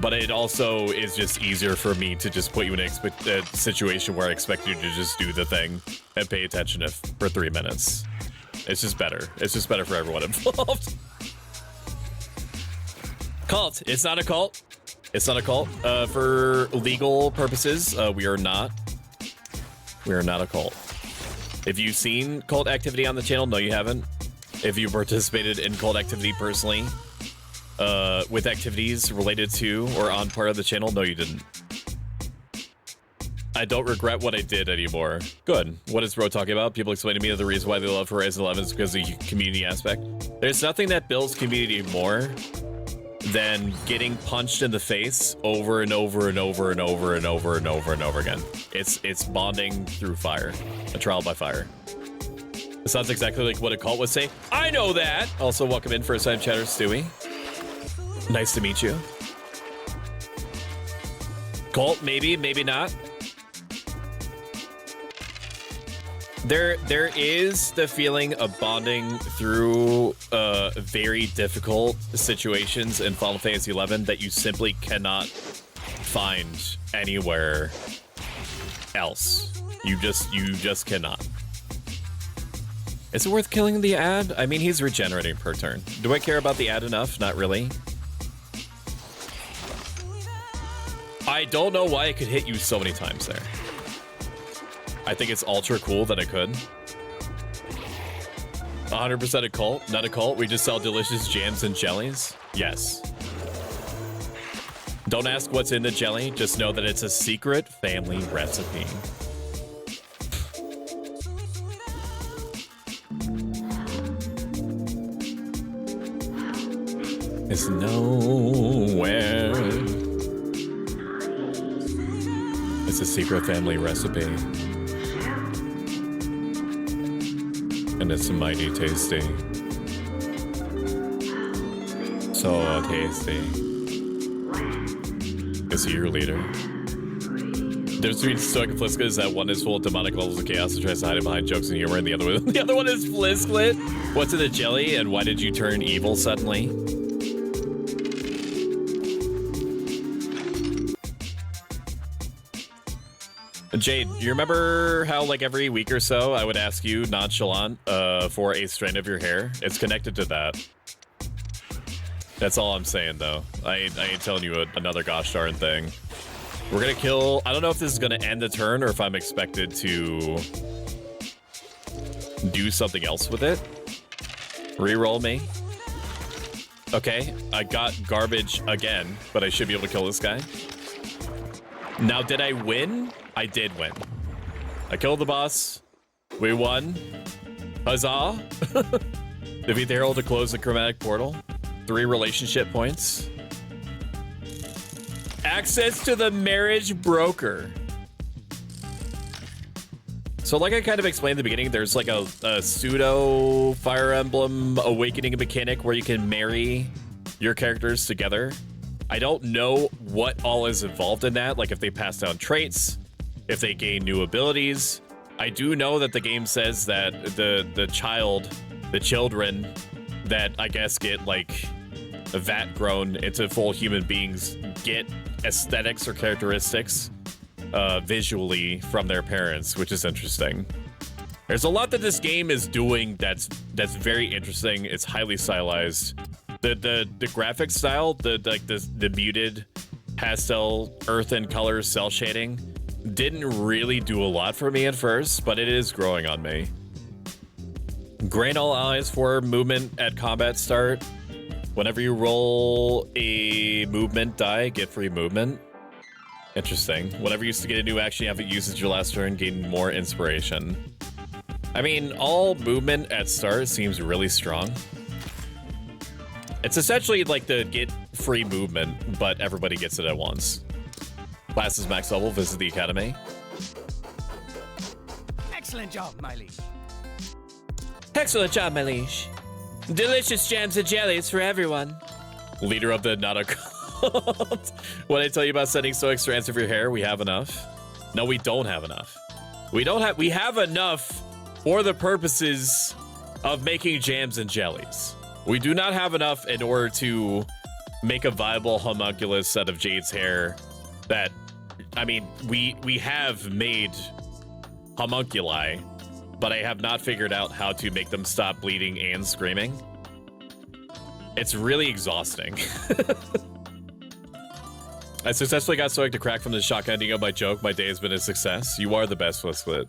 But it also is just easier for me to just put you in a situation where I expect you to just do the thing and pay attention for 3 minutes. It's just better. It's just better for everyone involved. Cult. It's not a cult. It's not a cult. For legal purposes, we are not. We are not a cult. If you've seen cult activity on the channel, no, you haven't. If you participated in cult activity personally, with activities related to or on part of the channel, no, you didn't. I don't regret what I did anymore. Good. What is Bro talking about? People explain to me that the reason why they love Horizon 11 is because of the community aspect. There's nothing that builds community more than getting punched in the face over and over and over and over and over and over and over again. It's bonding through fire, a trial by fire. It sounds exactly like what a cult would say. I know that. Also, welcome in first time chatter, Stewie. Nice to meet you. Cult, maybe, maybe not. There is the feeling of bonding through very difficult situations in Final Fantasy XI that you simply cannot find anywhere else. You just cannot. Is it worth killing the ad? I mean, he's regenerating per turn. Do I care about the ad enough? Not really. I don't know why I could hit you so many times there. I think it's ultra cool that I could. 100% a cult, not a cult. We just sell delicious jams and jellies. Yes. Don't ask what's in the jelly. Just know that it's a secret family recipe. It's nowhere. It's a secret family recipe. And it's mighty tasty. So tasty. Is he your leader? The difference between Stoic and Fliska is that one is full of demonic levels of chaos and tries to hide it behind jokes and humor, and the other one is Flisklit. What's in the jelly, and why did you turn evil suddenly? Jade, you remember how like every week or so I would ask you nonchalant for a strand of your hair? It's connected to that. That's all I'm saying though. I ain't telling you another gosh darn thing. We're gonna kill, I don't know if this is gonna end the turn or if I'm expected to do something else with it. Reroll me. Okay, I got garbage again, but I should be able to kill this guy. Now, did I win? I did win. I killed the boss. We won. Huzzah. Defeat the Herald to close the Chromatic portal. 3 relationship points. Access to the marriage broker. So like I kind of explained at the beginning, there's like a pseudo Fire Emblem awakening mechanic where you can marry your characters together. I don't know what all is involved in that, like if they pass down traits, if they gain new abilities. I do know that the game says that the children that I guess get like vat grown into full human beings get aesthetics or characteristics visually from their parents, which is interesting. There's a lot that this game is doing that's very interesting. It's highly stylized. The graphic style, the muted pastel earth and color cell shading didn't really do a lot for me at first, but it is growing on me. Grant all allies for movement at combat start. Whenever you roll a movement die, get free movement. Interesting. Whenever you used to get a new action you haven't used since your last turn, gain more inspiration. I mean, all movement at start seems really strong. It's essentially like the get free movement, but everybody gets it at once. Class is max level, visit the academy. Excellent job, my liege. Excellent job, my liege. Delicious jams and jellies for everyone. Leader of the not a cult. When I tell you about sending Stoic strands of your hair, we have enough. No, we don't have enough. We have enough for the purposes of making jams and jellies. We do not have enough in order to make a viable homunculus set of Jade's hair that, I mean, we have made homunculi, but I have not figured out how to make them stop bleeding and screaming. It's really exhausting. I successfully got Stoic to crack from the shock ending of my joke. My day has been a success. You are the best, Flisklit.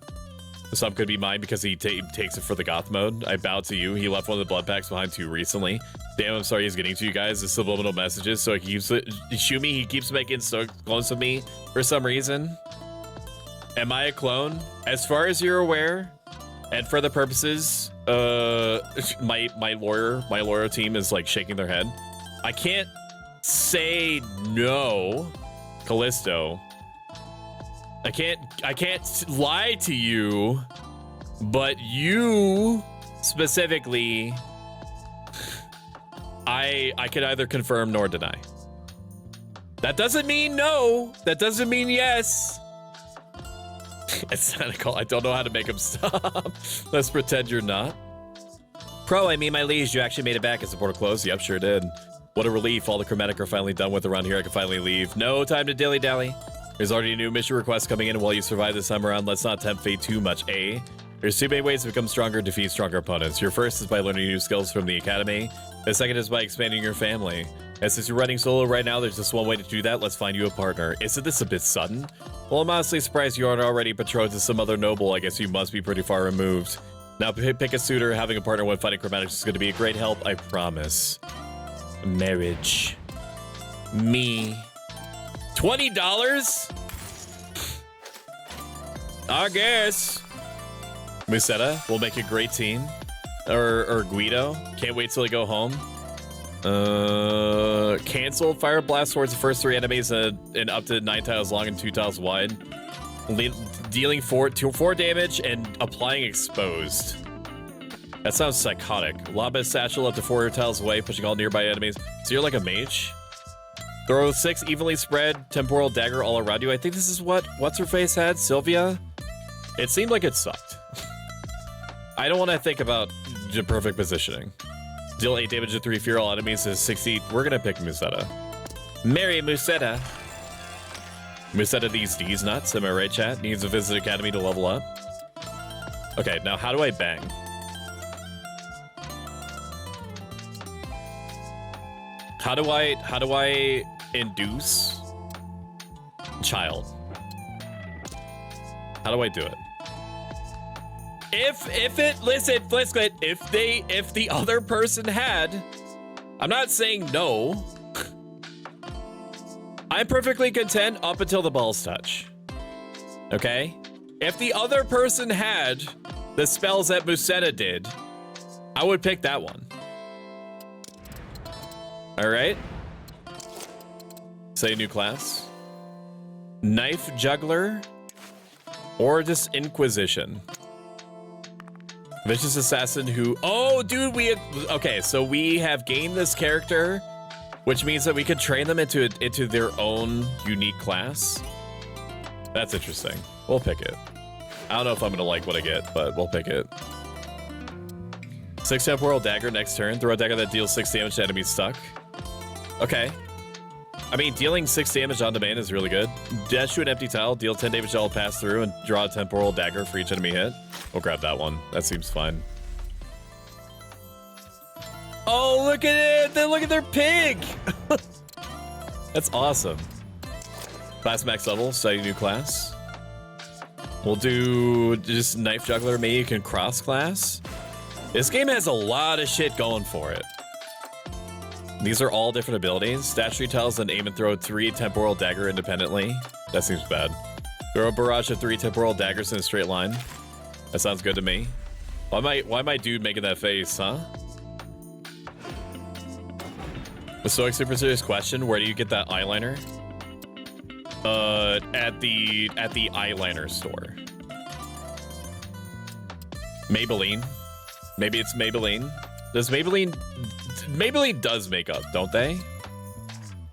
Some could be mine because he takes it for the goth mode. I bow to you. He left one of the blood packs behind too recently. Damn, I'm sorry he's getting to you guys. The subliminal messages. So he keeps Shumi, he keeps making clones of me for some reason. Am I a clone? As far as you're aware, and for the purposes, my lawyer team is like shaking their head. I can't say no, Callisto. I can't lie to you, but you specifically, I can either confirm nor deny. That doesn't mean no. That doesn't mean yes. It's not a call. I don't know how to make him stop. Let's pretend you're not. Pro, I mean, my liege, you actually made it back as the portal closed. Yep, sure did. What a relief. All the chromatic are finally done with around here. I can finally leave. No time to dilly-dally. There's already a new mission request coming in while you survive this time around. Let's not tempt fate too much, eh? There's 2 main ways to become stronger and defeat stronger opponents. Your first is by learning new skills from the academy. The second is by expanding your family. And since you're running solo right now, there's just one way to do that. Let's find you a partner. Isn't this a bit sudden? Well, I'm honestly surprised you aren't already betrothed to some other noble. I guess you must be pretty far removed. Now pick a suitor. Having a partner when fighting Chromatics is going to be a great help, I promise. Marriage. Me. $20? I guess. Musetta will make a great team. Or Guido. Can't wait till I go home. Cancel Fire Blast towards the first 3 enemies and up to 9 tiles long and 2 tiles wide. Dealing 4 damage and applying exposed. That sounds psychotic. Lob a satchel up to 4 tiles away, pushing all nearby enemies. So you're like a mage? Throw 6 evenly spread temporal dagger all around you. I think this is what's her face had, Sylvia? It seemed like it sucked. I don't want to think about the perfect positioning. Deal 8 damage to 3 feral enemies is 60. We're gonna pick Musetta. Marry Musetta. Musetta these D's nuts, am I right, chat? Needs a visit academy to level up. Okay, now how do I bang? How do I induce child? How do I do it? If the other person had, I'm not saying no. I'm perfectly content up until the balls touch. Okay? If the other person had the spells that Musetta did, I would pick that one. All right. Say a new class. Knife Juggler or just Inquisition. Vicious Assassin who... Oh, dude, okay, so we have gained this character, which means that we could train them into their own unique class. That's interesting. We'll pick it. I don't know if I'm going to like what I get, but we'll pick it. 6 temporal dagger next turn. Throw a dagger that deals 6 damage to enemies stuck. Okay. I mean, dealing 6 damage on demand is really good. Dash to an empty tile, deal 10 damage to all pass through, and draw a temporal dagger for each enemy hit. We'll grab that one. That seems fine. Oh, look at it! Look at their pig! That's awesome. Class max level, study new class. We'll do just Knife Juggler. Maybe you can cross class. This game has a lot of shit going for it. These are all different abilities. Dash 3 tiles, then aim and throw 3 temporal dagger independently. That seems bad. Throw a barrage of 3 temporal daggers in a straight line. That sounds good to me. Why my dude making that face, huh? The Stoic super serious question, where do you get that eyeliner? At the eyeliner store. Maybelline. Maybe it's Maybelline. Does Maybelline does makeup, don't they?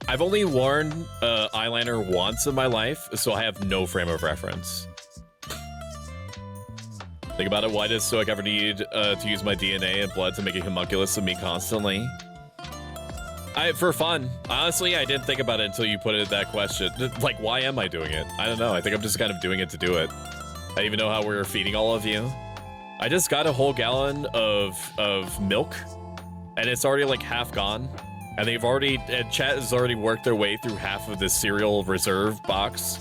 I've only worn eyeliner once in my life, so I have no frame of reference. Think about it, why does Stoic ever need to use my DNA and blood to make a homunculus of me constantly? For fun. Honestly, I didn't think about it until you put it that question. Like, why am I doing it? I don't know. I think I'm just kind of doing it to do it. I don't even know how we're feeding all of you. I just got a whole gallon of milk, and it's already like half gone. And chat has already worked their way through half of the cereal reserve box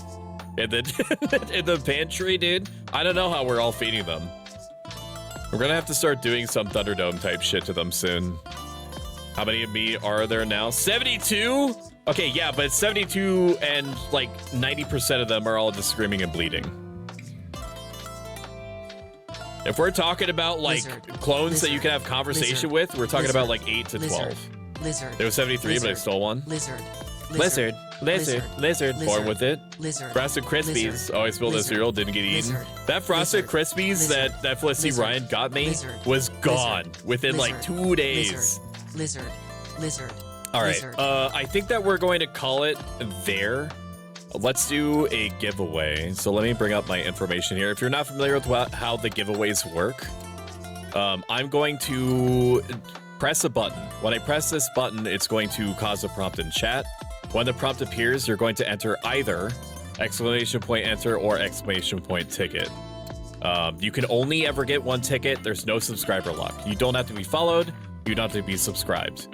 in the pantry, dude. I don't know how we're all feeding them. We're gonna have to start doing some Thunderdome type shit to them soon. How many of me are there now? 72? Okay, yeah, but 72 and like 90% of them are all just screaming and bleeding. If we're talking about like clones that you can have conversation with, we're talking about like 8 to 12. There was 73, but I stole one. Lizard. Born with it. Frosted Krispies. Oh, I spilled a cereal, didn't get eaten. That Frosted Krispies that Felicity Ryan got me was gone within like 2 days. All right, I think that we're going to call it there. Let's do a giveaway. So let me bring up my information here. If you're not familiar with how the giveaways work, I'm going to press a button. When I press this button, it's going to cause a prompt in chat. When the prompt appears, you're going to enter either ! enter or ! ticket. You can only ever get 1 ticket. There's no subscriber luck. You don't have to be followed. You don't have to be subscribed.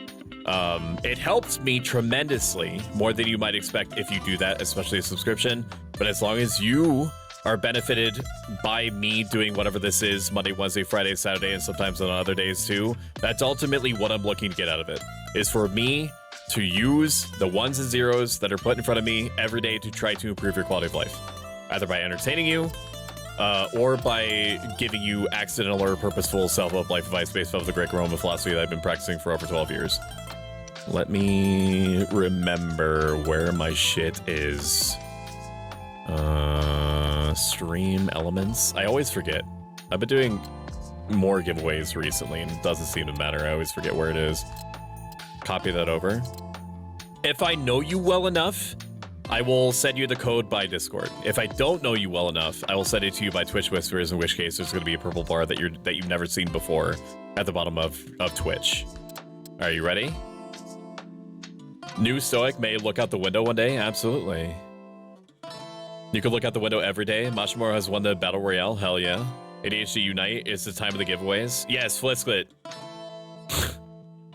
It helps me tremendously, more than you might expect if you do that, especially a subscription. But as long as you are benefited by me doing whatever this is Monday, Wednesday, Friday, Saturday, and sometimes on other days too. That's ultimately what I'm looking to get out of it, is for me to use the ones and zeros that are put in front of me every day to try to improve your quality of life, either by entertaining you or by giving you accidental or purposeful self-help life advice based off the great Roman philosophy that I've been practicing for over 12 years. Let me remember where my shit is. Stream elements. I always forget. I've been doing more giveaways recently and it doesn't seem to matter. I always forget where it is. Copy that over. If I know you well enough, I will send you the code by Discord. If I don't know you well enough, I will send it to you by Twitch Whispers, in which case there's going to be a purple bar that you've never seen before at the bottom of Twitch. Are you ready? New Stoic may look out the window one day. Absolutely. You can look out the window every day. Mashimura has won the Battle Royale. Hell yeah. ADHD Unite is the time of the giveaways. Yes, Flitzklit.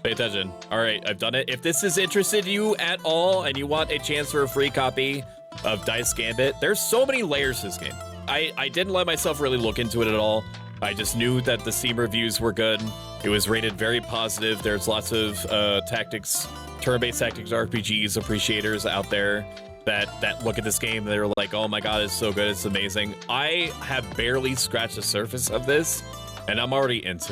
Pay attention. All right, I've done it. If this is interested in you at all and you want a chance for a free copy of Dice Gambit, there's so many layers to this game. I didn't let myself really look into it at all. I just knew that the Steam reviews were good. It was rated very positive. There's lots of tactics, turn-based tactics RPGs appreciators out there that look at this game and they're like, oh my god, it's so good, it's amazing. I have barely scratched the surface of this, and I'm already into it.